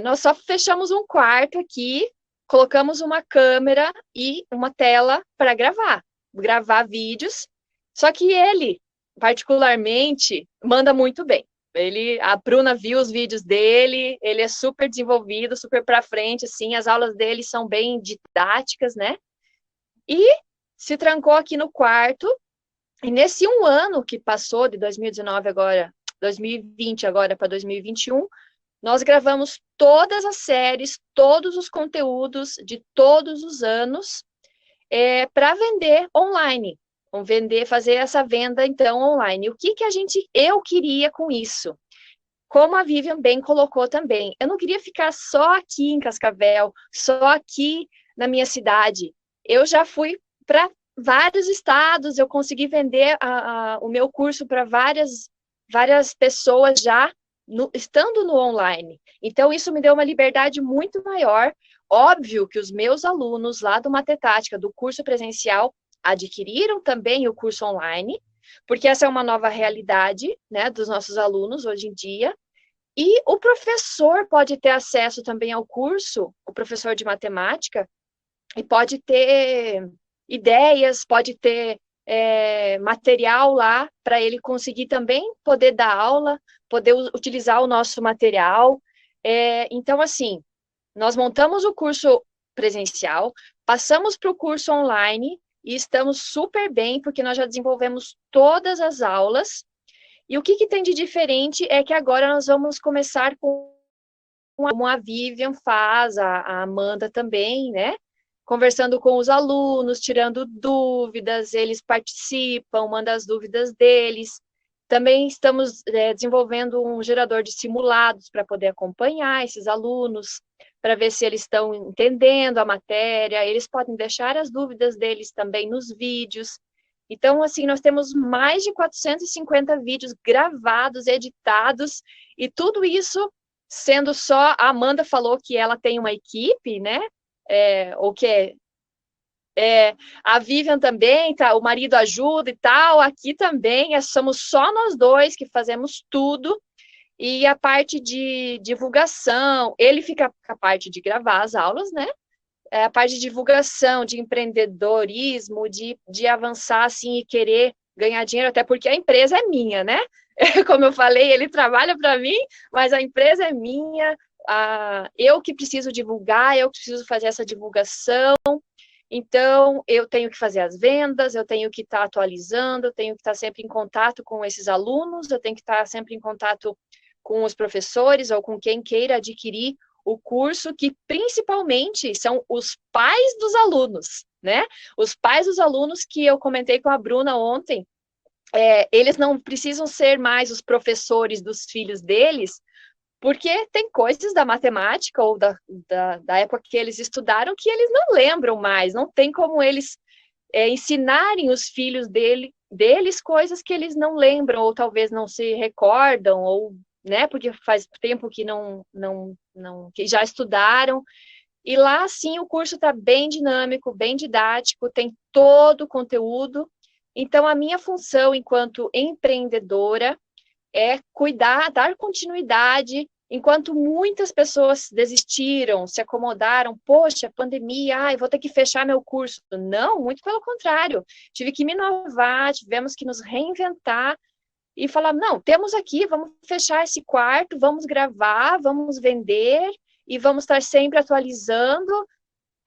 Nós só fechamos um quarto aqui, colocamos uma câmera e uma tela para gravar vídeos, só que ele, particularmente, manda muito bem. A Bruna viu os vídeos dele, ele é super desenvolvido, super para frente, assim, as aulas dele são bem didáticas, né? E se trancou aqui no quarto. E nesse um ano que passou, de 2019 agora, 2020 agora para 2021, nós gravamos todas as séries, todos os conteúdos de todos os anos, para vender online. Vamos fazer essa venda, então, online. O que eu queria com isso? Como a Vivian bem colocou também, eu não queria ficar só aqui em Cascavel, só aqui na minha cidade. Eu já fui para vários estados, eu consegui vender o meu curso para várias pessoas já, estando no online. Então, isso me deu uma liberdade muito maior. Óbvio que os meus alunos lá do Matetática, do curso presencial, adquiriram também o curso online, porque essa é uma nova realidade, né, dos nossos alunos hoje em dia. E o professor pode ter acesso também ao curso, o professor de matemática, e pode ter ideias, pode ter material lá para ele conseguir também poder dar aula, poder utilizar o nosso material. Então, assim, nós montamos o curso presencial, passamos para o curso online e estamos super bem, porque nós já desenvolvemos todas as aulas. E o que tem de diferente é que agora nós vamos começar com como a Vivian faz, a Amanda também, né? Conversando com os alunos, tirando dúvidas, eles participam, mandam as dúvidas deles. Também estamos desenvolvendo um gerador de simulados para poder acompanhar esses alunos, para ver se eles estão entendendo a matéria. Eles podem deixar as dúvidas deles também nos vídeos. Então, assim, nós temos mais de 450 vídeos gravados, editados, e tudo isso sendo só... A Amanda falou que ela tem uma equipe, né? A Vivian também, tá, o marido ajuda e tal, aqui também somos só nós dois que fazemos tudo, e a parte de divulgação, ele fica com a parte de gravar as aulas, né? A parte de divulgação, de empreendedorismo, de avançar assim e querer ganhar dinheiro, até porque a empresa é minha, né? Como eu falei, ele trabalha para mim, mas a empresa é minha, eu que preciso divulgar, eu que preciso fazer essa divulgação. Então, eu tenho que fazer as vendas, eu tenho que estar atualizando, eu tenho que estar sempre em contato com esses alunos, eu tenho que estar sempre em contato com os professores ou com quem queira adquirir o curso, que principalmente são os pais dos alunos, né? Os pais dos alunos que eu comentei com a Bruna ontem, eles não precisam ser mais os professores dos filhos deles, porque tem coisas da matemática ou da época que eles estudaram que eles não lembram mais, não tem como eles ensinarem os filhos deles coisas que eles não lembram, ou talvez não se recordam, ou, né, porque faz tempo que que já estudaram. E lá, sim, o curso está bem dinâmico, bem didático, tem todo o conteúdo. Então, a minha função enquanto empreendedora é cuidar, dar continuidade, enquanto muitas pessoas desistiram, se acomodaram, poxa, pandemia, vou ter que fechar meu curso. Não, muito pelo contrário, tive que me inovar, tivemos que nos reinventar e falar, não, temos aqui, vamos fechar esse quarto, vamos gravar, vamos vender e vamos estar sempre atualizando.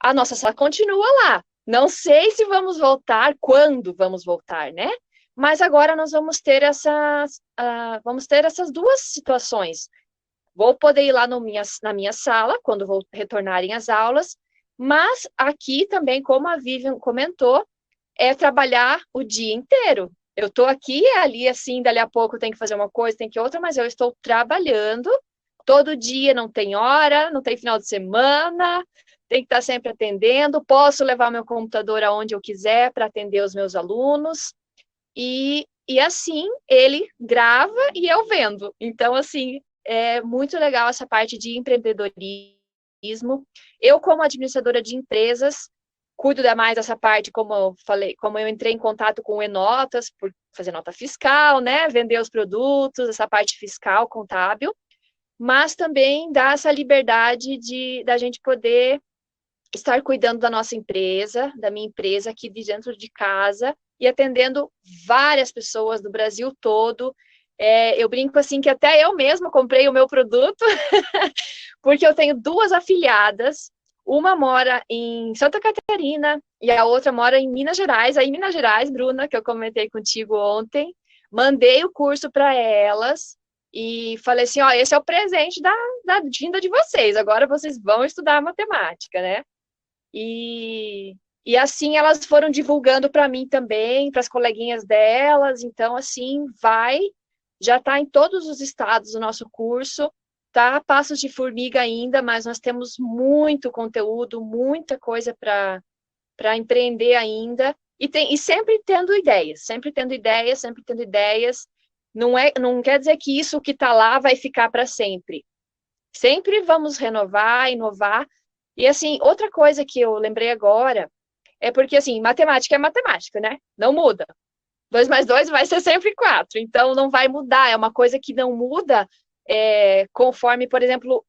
A nossa sala continua lá, não sei se vamos voltar, quando vamos voltar, né? Mas agora nós vamos ter essas duas situações. Vou poder ir lá na minha sala, quando retornarem as aulas, mas aqui também, como a Vivian comentou, é trabalhar o dia inteiro. Eu estou aqui, ali assim, dali a pouco tem que fazer uma coisa, tem que outra, mas eu estou trabalhando todo dia, não tem hora, não tem final de semana, tem que estar sempre atendendo, posso levar meu computador aonde eu quiser para atender os meus alunos. E assim, ele grava e eu vendo. Então, assim, é muito legal essa parte de empreendedorismo. Eu, como administradora de empresas, cuido mais dessa parte, como eu falei, como eu entrei em contato com o Enotas, por fazer nota fiscal, né, vender os produtos, essa parte fiscal, contábil, mas também dá essa liberdade da gente poder estar cuidando da nossa empresa, da minha empresa aqui de dentro de casa, e atendendo várias pessoas do Brasil todo. Eu brinco assim que até eu mesma comprei o meu produto, porque eu tenho duas afiliadas, uma mora em Santa Catarina e a outra mora em Minas Gerais. Aí em Minas Gerais, Bruna, que eu comentei contigo ontem, mandei o curso para elas e falei assim, ó, esse é o presente da vinda de vocês, agora vocês vão estudar matemática, né? E assim elas foram divulgando para mim também, para as coleguinhas delas. Então, assim, já está em todos os estados o nosso curso, tá a passos de formiga ainda, mas nós temos muito conteúdo, muita coisa para empreender ainda, e sempre tendo ideias, sempre tendo ideias. Não quer dizer que isso que está lá vai ficar para sempre. Sempre vamos renovar, inovar. E, assim, outra coisa que eu lembrei agora é porque, assim, matemática é matemática, né? Não muda. 2 mais 2 vai ser sempre 4. Então, não vai mudar. É uma coisa que não muda conforme, por exemplo,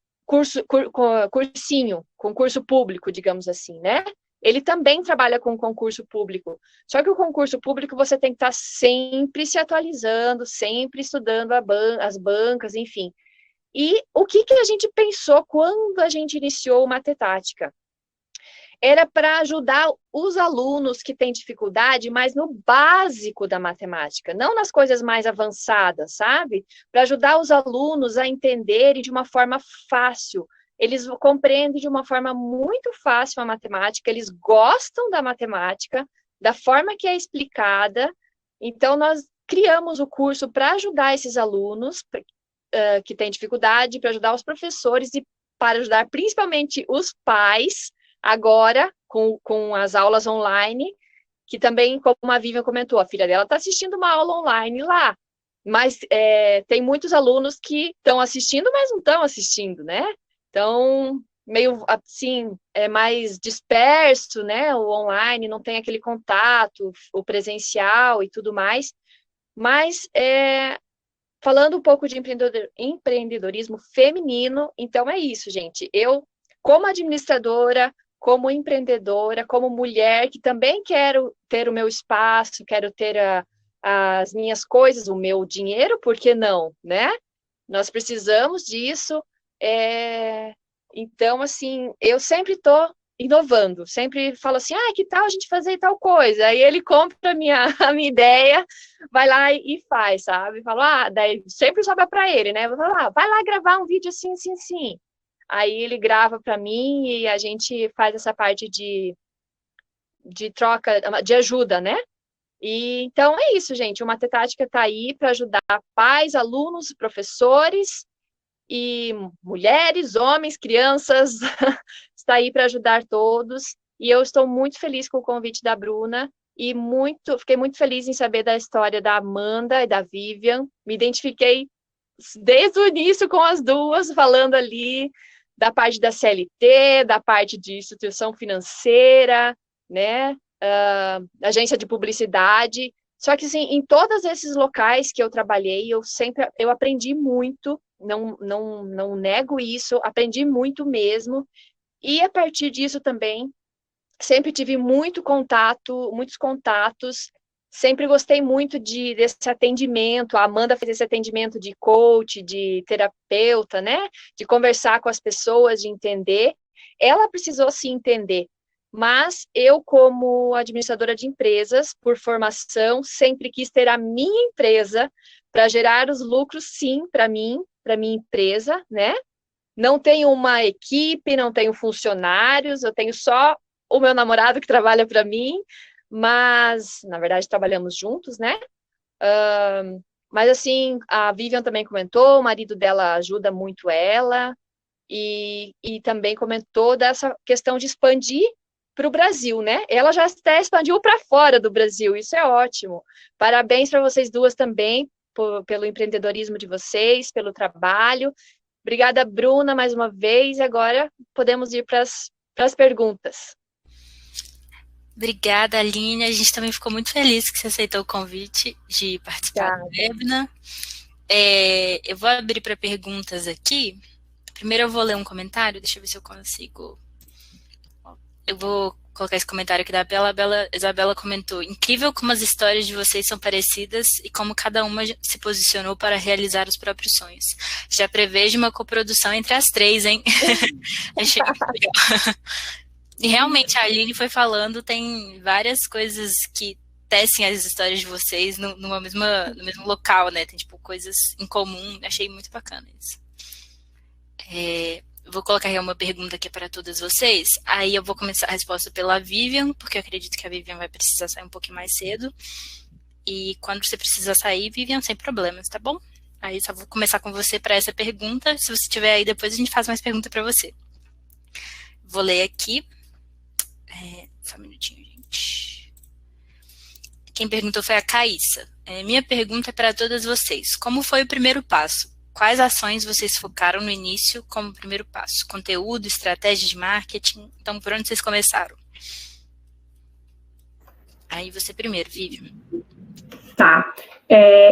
cursinho, concurso público, digamos assim, né? Ele também trabalha com concurso público. Só que o concurso público você tem que estar sempre se atualizando, sempre estudando as bancas, enfim. E o que a gente pensou quando a gente iniciou o Matetática? Era para ajudar os alunos que têm dificuldade, mas no básico da matemática, não nas coisas mais avançadas, sabe? Para ajudar os alunos a entenderem de uma forma fácil. Eles compreendem de uma forma muito fácil a matemática, eles gostam da matemática, da forma que é explicada. Então, nós criamos o curso para ajudar esses alunos que têm dificuldade, para ajudar os professores e para ajudar principalmente os pais, agora, com as aulas online, que também, como a Vivian comentou, a filha dela está assistindo uma aula online lá, mas tem muitos alunos que estão assistindo, mas não estão assistindo, né? Então, meio assim, é mais disperso, né? O online não tem aquele contato, o presencial e tudo mais, mas falando um pouco de empreendedorismo feminino, então é isso, gente. Eu, como administradora, como empreendedora, como mulher, que também quero ter o meu espaço, quero ter as minhas coisas, o meu dinheiro, por que não, né? Nós precisamos disso. Então, assim, eu sempre estou inovando, sempre falo assim, que tal a gente fazer tal coisa? Aí ele compra a minha ideia, vai lá e faz, sabe? Falo, daí sempre sobra para ele, né? Eu falo, vai lá gravar um vídeo assim, assim, assim. Aí ele grava para mim e a gente faz essa parte de troca, de ajuda, né? E então é isso, gente. O Matetática está aí para ajudar pais, alunos, professores e mulheres, homens, crianças, está aí para ajudar todos. E eu estou muito feliz com o convite da Bruna e fiquei muito feliz em saber da história da Amanda e da Vivian. Me identifiquei desde o início com as duas, falando ali da parte da CLT, da parte de instituição financeira, né? Agência de publicidade. Só que, assim, em todos esses locais que eu trabalhei, eu aprendi muito, não nego isso, aprendi muito mesmo. E a partir disso também, sempre tive muitos contatos, sempre gostei muito desse atendimento. A Amanda fez esse atendimento de coach, de terapeuta, né? De conversar com as pessoas, de entender. Ela precisou se entender, mas eu, como administradora de empresas, por formação, sempre quis ter a minha empresa para gerar os lucros, sim, para mim, para minha empresa, né? Não tenho uma equipe, não tenho funcionários, eu tenho só o meu namorado que trabalha para mim, mas, na verdade, trabalhamos juntos, né? Mas, assim, a Vivian também comentou, o marido dela ajuda muito ela, e também comentou dessa questão de expandir para o Brasil, né? Ela já até expandiu para fora do Brasil, isso é ótimo. Parabéns para vocês duas também, pelo empreendedorismo de vocês, pelo trabalho. Obrigada, Bruna, mais uma vez. Agora podemos ir para as perguntas. Obrigada, Aline. A gente também ficou muito feliz que você aceitou o convite de participar do webinar. Eu vou abrir para perguntas aqui. Primeiro eu vou ler um comentário, deixa eu ver se eu consigo. Eu vou colocar esse comentário aqui da Isabela comentou: incrível como as histórias de vocês são parecidas e como cada uma se posicionou para realizar os próprios sonhos. Já prevejo uma coprodução entre as três, hein? Achei muito legal. E realmente a Aline foi falando, tem várias coisas que tecem as histórias de vocês no mesmo local, né? Tem tipo coisas em comum, achei muito bacana isso. Vou colocar aí uma pergunta aqui para todas vocês. Aí eu vou começar a resposta pela Vivian, porque eu acredito que a Vivian vai precisar sair um pouquinho mais cedo. E quando você precisar sair, Vivian, sem problemas, tá bom? Aí só vou começar com você para essa pergunta. Se você tiver aí, depois a gente faz mais pergunta para você. Vou ler aqui. Só um minutinho, gente. Quem perguntou foi a Caíssa. Minha pergunta é para todas vocês. Como foi o primeiro passo? Quais ações vocês focaram no início como primeiro passo? Conteúdo, estratégia de marketing? Então, por onde vocês começaram? Aí você primeiro, Vivian. Tá.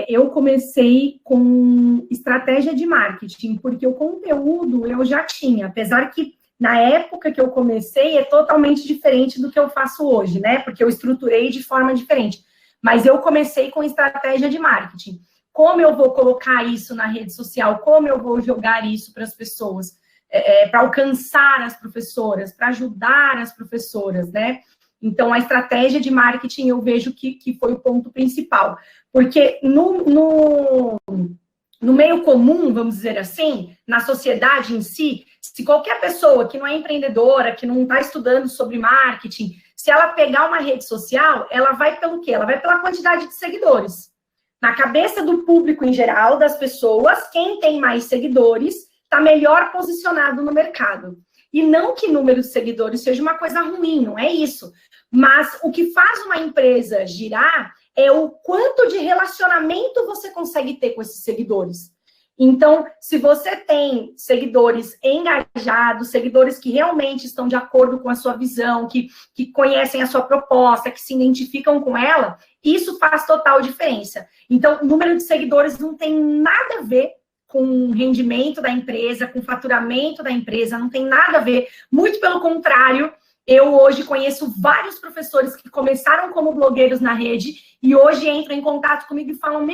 Eu comecei com estratégia de marketing, porque o conteúdo eu já tinha, apesar que na época que eu comecei é totalmente diferente do que eu faço hoje, né? Porque eu estruturei de forma diferente. Mas eu comecei com estratégia de marketing. Como eu vou colocar isso na rede social? Como eu vou jogar isso para as pessoas? Para alcançar as professoras, para ajudar as professoras, né? Então, a estratégia de marketing eu vejo que foi o ponto principal. Porque no meio comum, vamos dizer assim, na sociedade em si, se qualquer pessoa que não é empreendedora, que não está estudando sobre marketing, se ela pegar uma rede social, ela vai pelo quê? Ela vai pela quantidade de seguidores. Na cabeça do público em geral, das pessoas, quem tem mais seguidores está melhor posicionado no mercado. E não que número de seguidores seja uma coisa ruim, não é isso. Mas o que faz uma empresa girar é o quanto de relacionamento você consegue ter com esses seguidores. Então, se você tem seguidores engajados, seguidores que realmente estão de acordo com a sua visão, que conhecem a sua proposta, que se identificam com ela, isso faz total diferença. Então, o número de seguidores não tem nada a ver com o rendimento da empresa, com o faturamento da empresa, não tem nada a ver. Muito pelo contrário, eu hoje conheço vários professores que começaram como blogueiros na rede e hoje entram em contato comigo e falam,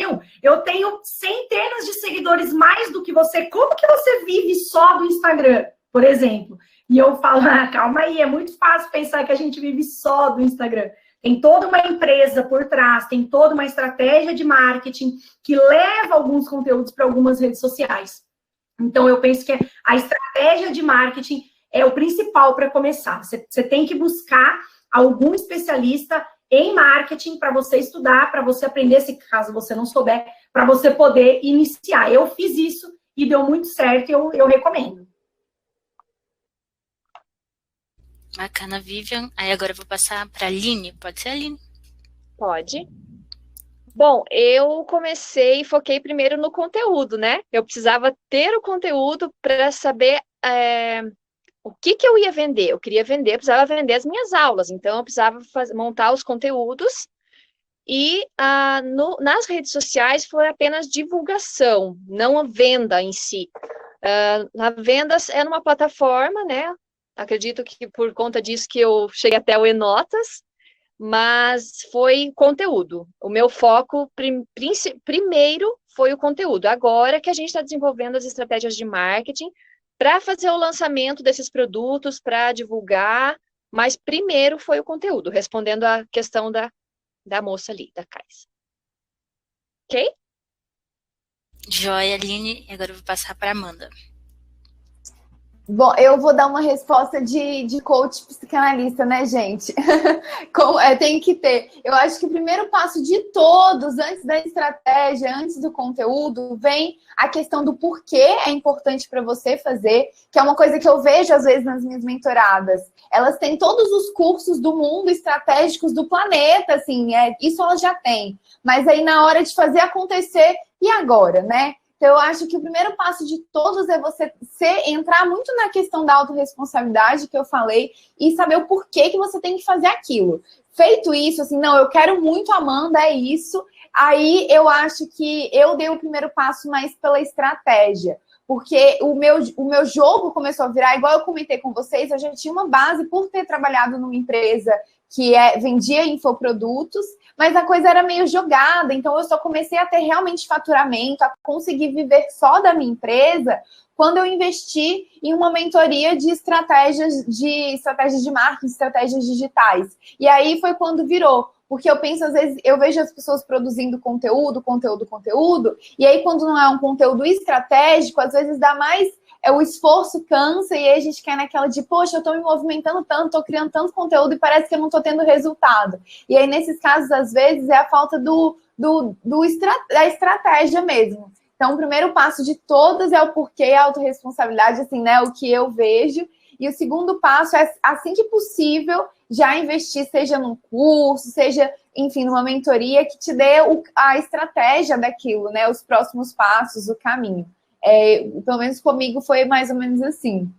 eu tenho centenas de seguidores mais do que você, como que você vive só do Instagram, por exemplo? E eu falo, calma aí, é muito fácil pensar que a gente vive só do Instagram. Tem toda uma empresa por trás, tem toda uma estratégia de marketing que leva alguns conteúdos para algumas redes sociais. Então, eu penso que a estratégia de marketing é o principal para começar. Você tem que buscar algum especialista em marketing para você estudar, para você aprender, se caso você não souber, para você poder iniciar. Eu fiz isso e deu muito certo, eu recomendo. Bacana, Vivian. Aí agora eu vou passar para a Aline. Pode ser, Aline? Pode. Bom, eu comecei e foquei primeiro no conteúdo, né? Eu precisava ter o conteúdo para saber o que eu ia vender. Eu queria vender, eu precisava vender as minhas aulas, então eu precisava montar os conteúdos e nas redes sociais foi apenas divulgação, não a venda em si. Na vendas é numa plataforma, né? Acredito que por conta disso que eu cheguei até o Enotas, mas foi conteúdo. O meu foco primeiro foi o conteúdo. Agora que a gente está desenvolvendo as estratégias de marketing para fazer o lançamento desses produtos, para divulgar, mas primeiro foi o conteúdo, respondendo a questão da moça ali, da Cais. Ok? Joia, Aline. E agora eu vou passar para Amanda. Bom, eu vou dar uma resposta de coach psicanalista, né, gente? Tem que ter. Eu acho que o primeiro passo de todos, antes da estratégia, antes do conteúdo, vem a questão do porquê é importante para você fazer, que é uma coisa que eu vejo, às vezes, nas minhas mentoradas. Elas têm todos os cursos do mundo estratégicos do planeta, assim, isso elas já têm. Mas aí, na hora de fazer acontecer, e agora, né? Então, eu acho que o primeiro passo de todos é você entrar muito na questão da autorresponsabilidade que eu falei e saber o porquê que você tem que fazer aquilo. Feito isso, assim, não, eu quero muito, Amanda, é isso. Aí eu acho que eu dei o primeiro passo mais pela estratégia. Porque o meu jogo começou a virar, igual eu comentei com vocês, eu já tinha uma base por ter trabalhado numa empresa que vendia infoprodutos, mas a coisa era meio jogada, então eu só comecei a ter realmente faturamento, a conseguir viver só da minha empresa, quando eu investi em uma mentoria de estratégias de marketing, estratégias digitais. E aí foi quando virou. Porque eu penso, às vezes, eu vejo as pessoas produzindo conteúdo, e aí quando não é um conteúdo estratégico, às vezes dá mais, o esforço cansa, e aí a gente quer naquela de, poxa, eu tô me movimentando tanto, tô criando tanto conteúdo e parece que eu não tô tendo resultado. E aí, nesses casos, às vezes, é a falta da estratégia mesmo. Então, o primeiro passo de todas é o porquê, a autorresponsabilidade, assim, né, o que eu vejo. E o segundo passo é, assim que possível, já investir, seja num curso, seja, enfim, numa mentoria que te dê a estratégia daquilo, né? Os próximos passos, o caminho. Pelo menos comigo foi mais ou menos assim.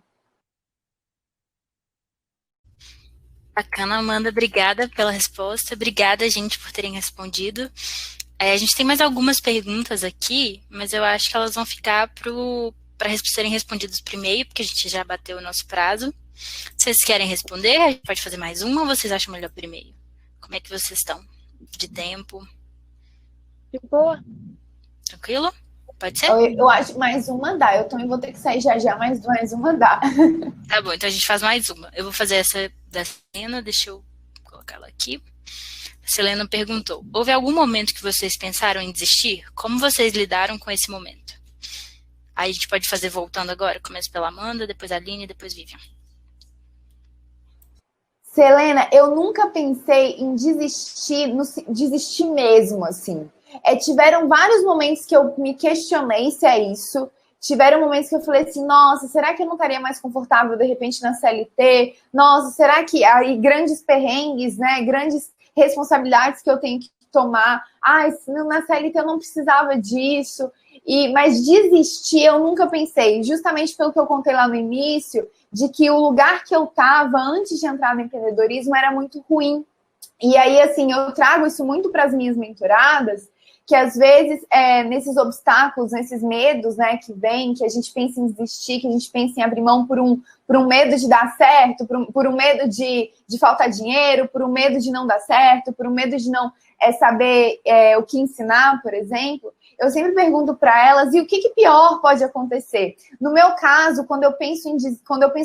Bacana, Amanda. Obrigada pela resposta. Obrigada, gente, por terem respondido. A gente tem mais algumas perguntas aqui, mas eu acho que elas vão ficar para serem respondidas por e-mail, porque a gente já bateu o nosso prazo. Vocês querem responder? A gente pode fazer mais uma ou vocês acham melhor por e-mail? Como é que vocês estão? De tempo? De boa. Tranquilo? Pode ser? Eu acho que mais uma dá. Eu também vou ter que sair já, mas mais uma dá. Tá bom, então a gente faz mais uma. Eu vou fazer essa da Selena, deixa eu colocar ela aqui. A Selena perguntou: houve algum momento que vocês pensaram em desistir? Como vocês lidaram com esse momento? Aí a gente pode fazer voltando agora. Começa pela Amanda, depois a Aline, depois Vivian. Selena, eu nunca pensei em desistir mesmo, assim. Tiveram vários momentos que eu me questionei se é isso. Tiveram momentos que eu falei assim, nossa, será que eu não estaria mais confortável, de repente, na CLT? Nossa, será que aí grandes perrengues, né, grandes responsabilidades que eu tenho que tomar? Na CLT eu não precisava disso. Mas desistir eu nunca pensei, justamente pelo que eu contei lá no início, de que o lugar que eu estava antes de entrar no empreendedorismo era muito ruim. E aí, assim, eu trago isso muito para as minhas mentoradas, que às vezes, nesses obstáculos, nesses medos, né, que vem, que a gente pensa em desistir, que a gente pensa em abrir mão por um medo de dar certo, por um medo de faltar dinheiro, por um medo de não dar certo, por um medo de não saber o que ensinar, por exemplo, eu sempre pergunto para elas, e o que pior pode acontecer? No meu caso, quando eu penso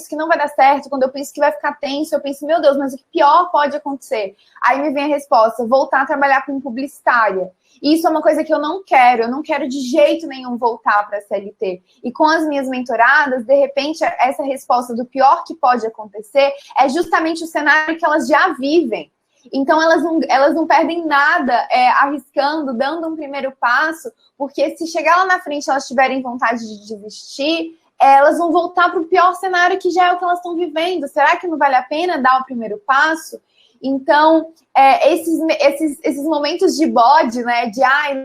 que não vai dar certo, quando eu penso que vai ficar tenso, eu penso, meu Deus, mas o que pior pode acontecer? Aí me vem a resposta, voltar a trabalhar como publicitária. E isso é uma coisa que eu não quero de jeito nenhum voltar para a CLT. E com as minhas mentoradas, de repente, essa resposta do pior que pode acontecer é justamente o cenário que elas já vivem. Então, elas não perdem nada arriscando, dando um primeiro passo, porque se chegar lá na frente elas tiverem vontade de desistir, elas vão voltar para o pior cenário que já é o que elas estão vivendo. Será que não vale a pena dar o primeiro passo? Então, esses momentos de bode, né, de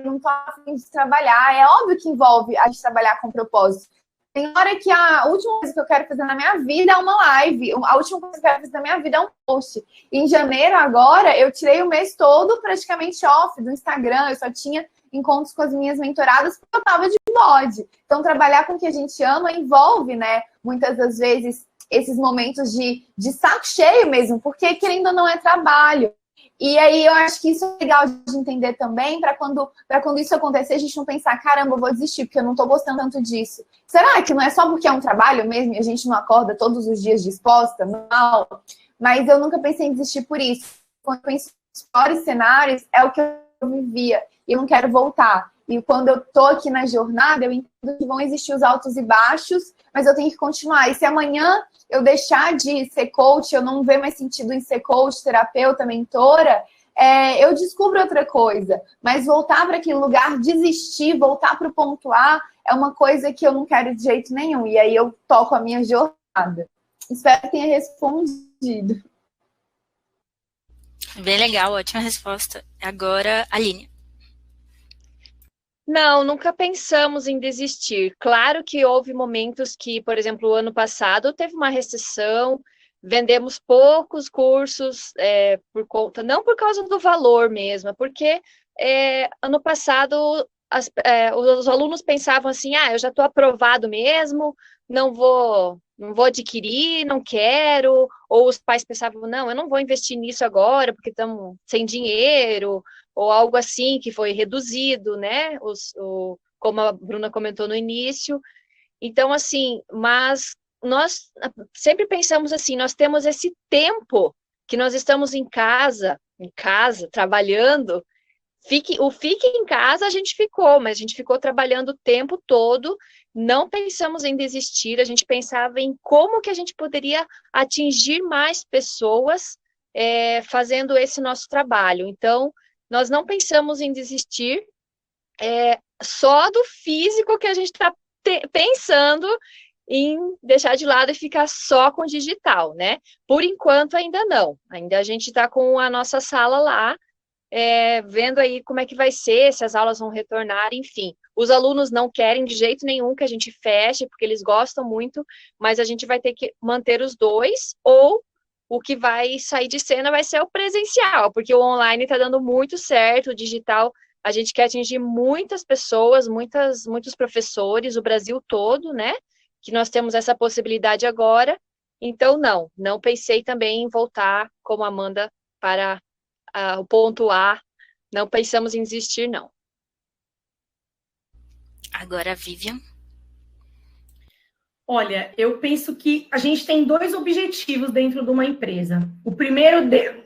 não estou a fim de trabalhar, é óbvio que envolve a gente trabalhar com propósito. Tem hora que a última coisa que eu quero fazer na minha vida é uma live. A última coisa que eu quero fazer na minha vida é um post. Em janeiro, agora, eu tirei o mês todo praticamente off do Instagram. Eu só tinha encontros com as minhas mentoradas porque eu estava de bode. Então, trabalhar com o que a gente ama envolve, né, muitas das vezes, esses momentos de saco cheio mesmo, porque querendo ou não é trabalho. E aí eu acho que isso é legal de entender também, para quando isso acontecer, a gente não pensar, caramba, eu vou desistir, porque eu não estou gostando tanto disso. Será que não é só porque é um trabalho mesmo e a gente não acorda todos os dias disposta? Não. Mas eu nunca pensei em desistir por isso. Quando eu penso nos piores cenários, é o que eu vivia. E eu não quero voltar. E quando eu estou aqui na jornada, eu entendo que vão existir os altos e baixos, mas eu tenho que continuar. E se amanhã eu deixar de ser coach, eu não ver mais sentido em ser coach, terapeuta, mentora, eu descubro outra coisa. Mas voltar para aquele lugar, desistir, voltar para o ponto A, é uma coisa que eu não quero de jeito nenhum. E aí eu toco a minha jornada. Espero que tenha respondido. Bem legal, ótima resposta. Agora, Aline. Não, nunca pensamos em desistir. Claro que houve momentos que, por exemplo, o ano passado teve uma recessão, vendemos poucos cursos por conta, não por causa do valor mesmo, porque ano passado os alunos pensavam assim, eu já estou aprovado mesmo, não vou adquirir, não quero, ou os pais pensavam, não, eu não vou investir nisso agora porque estamos sem dinheiro, ou algo assim que foi reduzido, né? Como a Bruna comentou no início. Então, assim, mas nós sempre pensamos assim, nós temos esse tempo que nós estamos em casa, trabalhando. Fique em casa a gente ficou, mas a gente ficou trabalhando o tempo todo, não pensamos em desistir, a gente pensava em como que a gente poderia atingir mais pessoas fazendo esse nosso trabalho. Então, nós não pensamos em desistir, só do físico que a gente está pensando em deixar de lado e ficar só com digital, né? Por enquanto ainda não, ainda a gente está com a nossa sala lá, vendo aí como é que vai ser, se as aulas vão retornar, enfim. Os alunos não querem de jeito nenhum que a gente feche, porque eles gostam muito, mas a gente vai ter que manter os dois, ou o que vai sair de cena vai ser o presencial, porque o online está dando muito certo, o digital a gente quer atingir muitas pessoas, muitos professores, o Brasil todo, né? Que nós temos essa possibilidade agora. Então, não pensei também em voltar como Amanda para o ponto A. Não pensamos em desistir, não. Agora, Vivian. Olha, eu penso que a gente tem 2 objetivos dentro de uma empresa. O primeiro,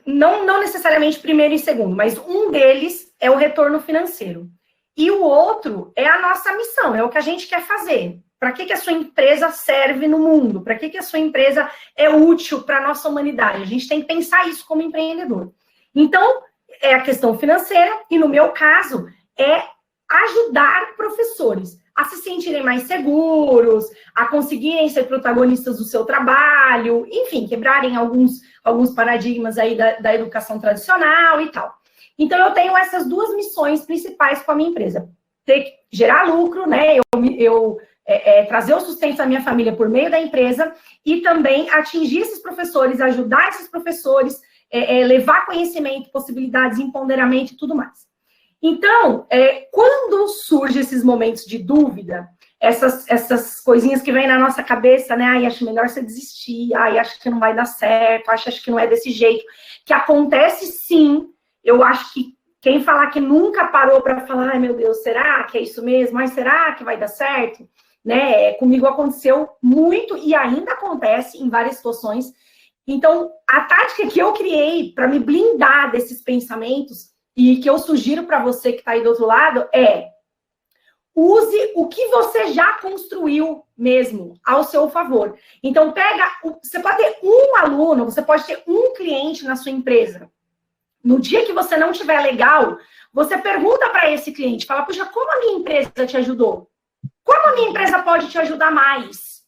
não necessariamente primeiro e segundo, mas um deles é o retorno financeiro. E o outro é a nossa missão, é o que a gente quer fazer. Para que a sua empresa serve no mundo? Para que a sua empresa é útil para a nossa humanidade? A gente tem que pensar isso como empreendedor. Então, é a questão financeira e, no meu caso, é ajudar professores a se sentirem mais seguros, a conseguirem ser protagonistas do seu trabalho, enfim, quebrarem alguns paradigmas aí da educação tradicional e tal. Então, eu tenho essas 2 missões principais com a minha empresa. Ter que gerar lucro, né? Trazer o sustento da minha família por meio da empresa e também atingir esses professores, ajudar esses professores, levar conhecimento, possibilidades, empoderamento e tudo mais. Então, quando surgem esses momentos de dúvida, essas coisinhas que vêm na nossa cabeça, né? Ai, acho melhor você desistir, ai, acho que não vai dar certo, acho que não é desse jeito, que acontece sim. Eu acho que quem falar que nunca parou para falar, ai, meu Deus, será que é isso mesmo? Mas será que vai dar certo? Né? Comigo aconteceu muito e ainda acontece em várias situações. Então, a tática que eu criei para me blindar desses pensamentos e que eu sugiro para você que está aí do outro lado é: use o que você já construiu mesmo ao seu favor. Então, você pode ter um aluno, você pode ter um cliente na sua empresa. No dia que você não estiver legal, você pergunta para esse cliente, fala, puxa, como a minha empresa te ajudou? Como a minha empresa pode te ajudar mais?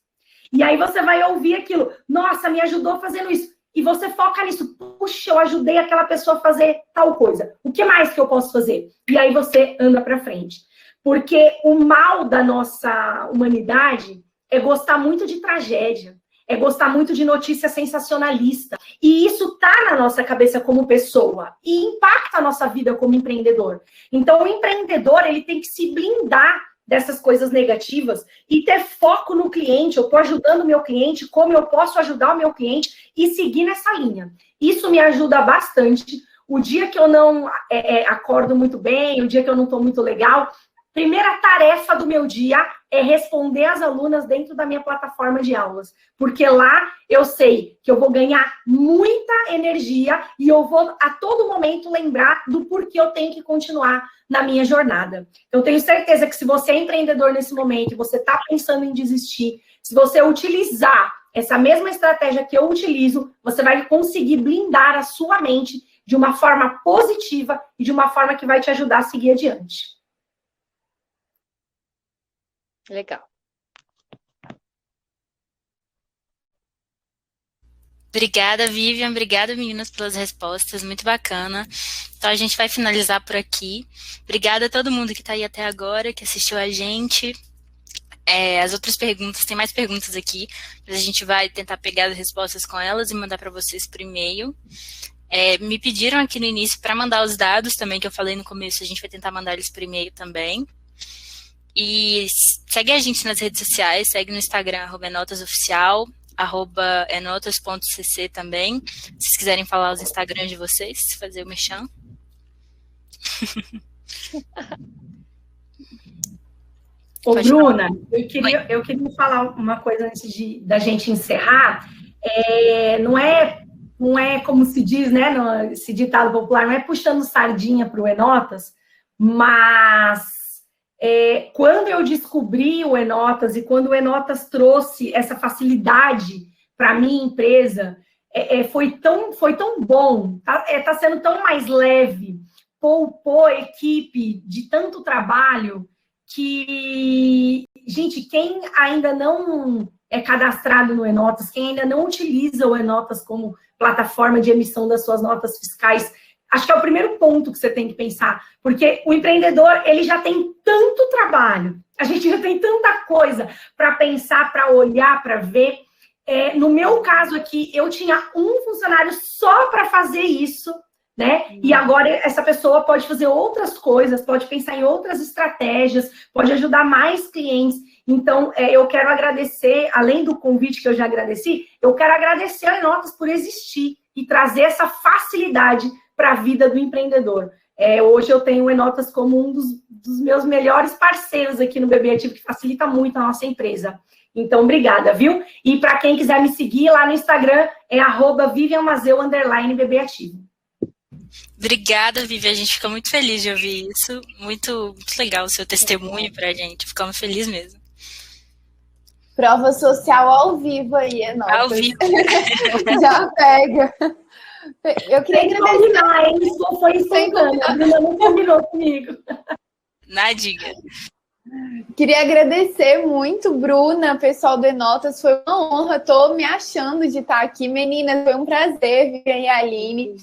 E aí você vai ouvir aquilo, nossa, me ajudou fazendo isso. E você foca nisso, puxa, eu ajudei aquela pessoa a fazer tal coisa. O que mais que eu posso fazer? E aí você anda para frente. Porque o mal da nossa humanidade é gostar muito de tragédia, é gostar muito de notícia sensacionalista. E isso tá na nossa cabeça como pessoa e impacta a nossa vida como empreendedor. Então, o empreendedor, ele tem que se blindar dessas coisas negativas e ter foco no cliente. Eu estou ajudando o meu cliente, como eu posso ajudar o meu cliente e seguir nessa linha. Isso me ajuda bastante. O dia que eu não acordo muito bem, o dia que eu não estou muito legal, primeira tarefa do meu dia é responder às alunas dentro da minha plataforma de aulas. Porque lá eu sei que eu vou ganhar muita energia e eu vou a todo momento lembrar do porquê eu tenho que continuar na minha jornada. Eu tenho certeza que se você é empreendedor nesse momento e você está pensando em desistir, se você utilizar essa mesma estratégia que eu utilizo, você vai conseguir blindar a sua mente de uma forma positiva e de uma forma que vai te ajudar a seguir adiante. Legal. Obrigada, Vivian. Obrigada, meninas, pelas respostas. Muito bacana. Então, a gente vai finalizar por aqui. Obrigada a todo mundo que está aí até agora, que assistiu a gente. As outras perguntas, tem mais perguntas aqui, mas a gente vai tentar pegar as respostas com elas e mandar para vocês por e-mail. Me pediram aqui no início para mandar os dados também, que eu falei no começo, a gente vai tentar mandar eles por e-mail também. E segue a gente nas redes sociais, segue no Instagram, @enotasoficial, @enotas.cc também. Se vocês quiserem falar os Instagrams de vocês, fazer o merchan. Ô, Bruna, eu queria falar uma coisa antes da gente encerrar. Não é como se diz, né, esse ditado popular, não é puxando sardinha para o Enotas, mas quando eu descobri o Enotas e quando o Enotas trouxe essa facilidade para a minha empresa, foi tão bom, tá sendo tão mais leve, poupou a equipe de tanto trabalho que, gente, quem ainda não é cadastrado no Enotas, quem ainda não utiliza o Enotas como plataforma de emissão das suas notas fiscais, acho que é o primeiro ponto que você tem que pensar, porque o empreendedor, ele já tem tanto trabalho, a gente já tem tanta coisa para pensar, para olhar, para ver. No meu caso aqui, eu tinha um funcionário só para fazer isso, né? E agora essa pessoa pode fazer outras coisas, pode pensar em outras estratégias, pode ajudar mais clientes. Então, eu quero agradecer, além do convite que eu já agradeci, eu quero agradecer a Enotas por existir e trazer essa facilidade para a vida do empreendedor. Hoje eu tenho o Enotas como um dos meus melhores parceiros aqui no BB Ativo, que facilita muito a nossa empresa. Então, obrigada, viu? E para quem quiser me seguir lá no Instagram, é @VivianMazeu_BB Ativo. Obrigada, Vivi. A gente fica muito feliz de ouvir isso. Muito, muito legal o seu testemunho pra gente. Ficamos felizes mesmo. Prova social ao vivo aí, Enotas. Ao vivo. Já pega. Eu queria agradecer. Combinar, hein? Isso foi espontâneo. A Bruna não combinou comigo. Nadinha. Queria agradecer muito, Bruna, pessoal do Enotas. Foi uma honra. Estou me achando de estar aqui. Meninas, foi um prazer, Vivian e Aline.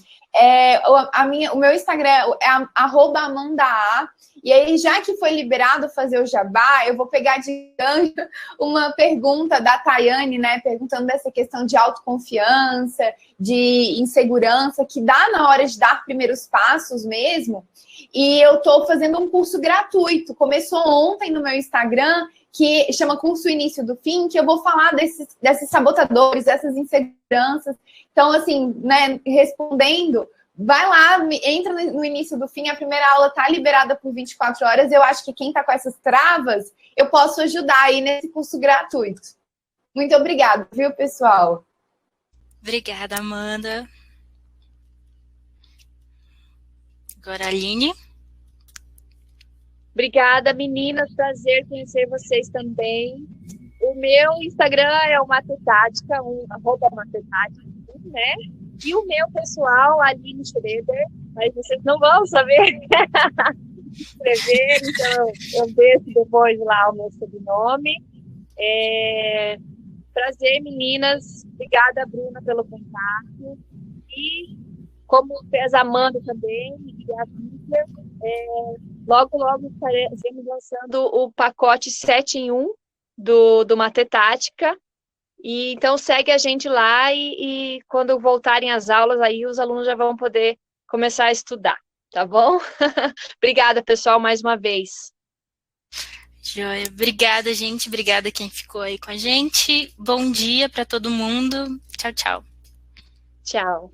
O meu Instagram é @AmandaA. E aí, já que foi liberado fazer o jabá, eu vou pegar de gancho uma pergunta da Tayane, né? Perguntando dessa questão de autoconfiança, de insegurança, que dá na hora de dar primeiros passos mesmo. E eu estou fazendo um curso gratuito. Começou ontem no meu Instagram, que chama Curso Início do Fim, que eu vou falar desses sabotadores, dessas inseguranças. Então, assim, né, respondendo, vai lá, entra no Início do Fim, a primeira aula está liberada por 24 horas. Eu acho que quem está com essas travas, eu posso ajudar aí nesse curso gratuito. Muito obrigada, viu, pessoal? Obrigada, Amanda. Agora, Aline. Obrigada, meninas. Prazer conhecer vocês também. O meu Instagram é o Matetática, @Matetática, né? E o meu pessoal, Aline Schroeder, mas vocês não vão saber escrever, então eu deixo depois lá o meu sobrenome. Prazer, meninas. Obrigada, Bruna, pelo contato. E como fez a Amanda também, e a Bíblia, logo estaremos lançando o pacote 7 em 1 do Matetática. E então segue a gente lá e quando voltarem as aulas, aí os alunos já vão poder começar a estudar, tá bom? Obrigada, pessoal, mais uma vez. Joia. Obrigada, gente. Obrigada quem ficou aí com a gente. Bom dia para todo mundo. Tchau, tchau. Tchau.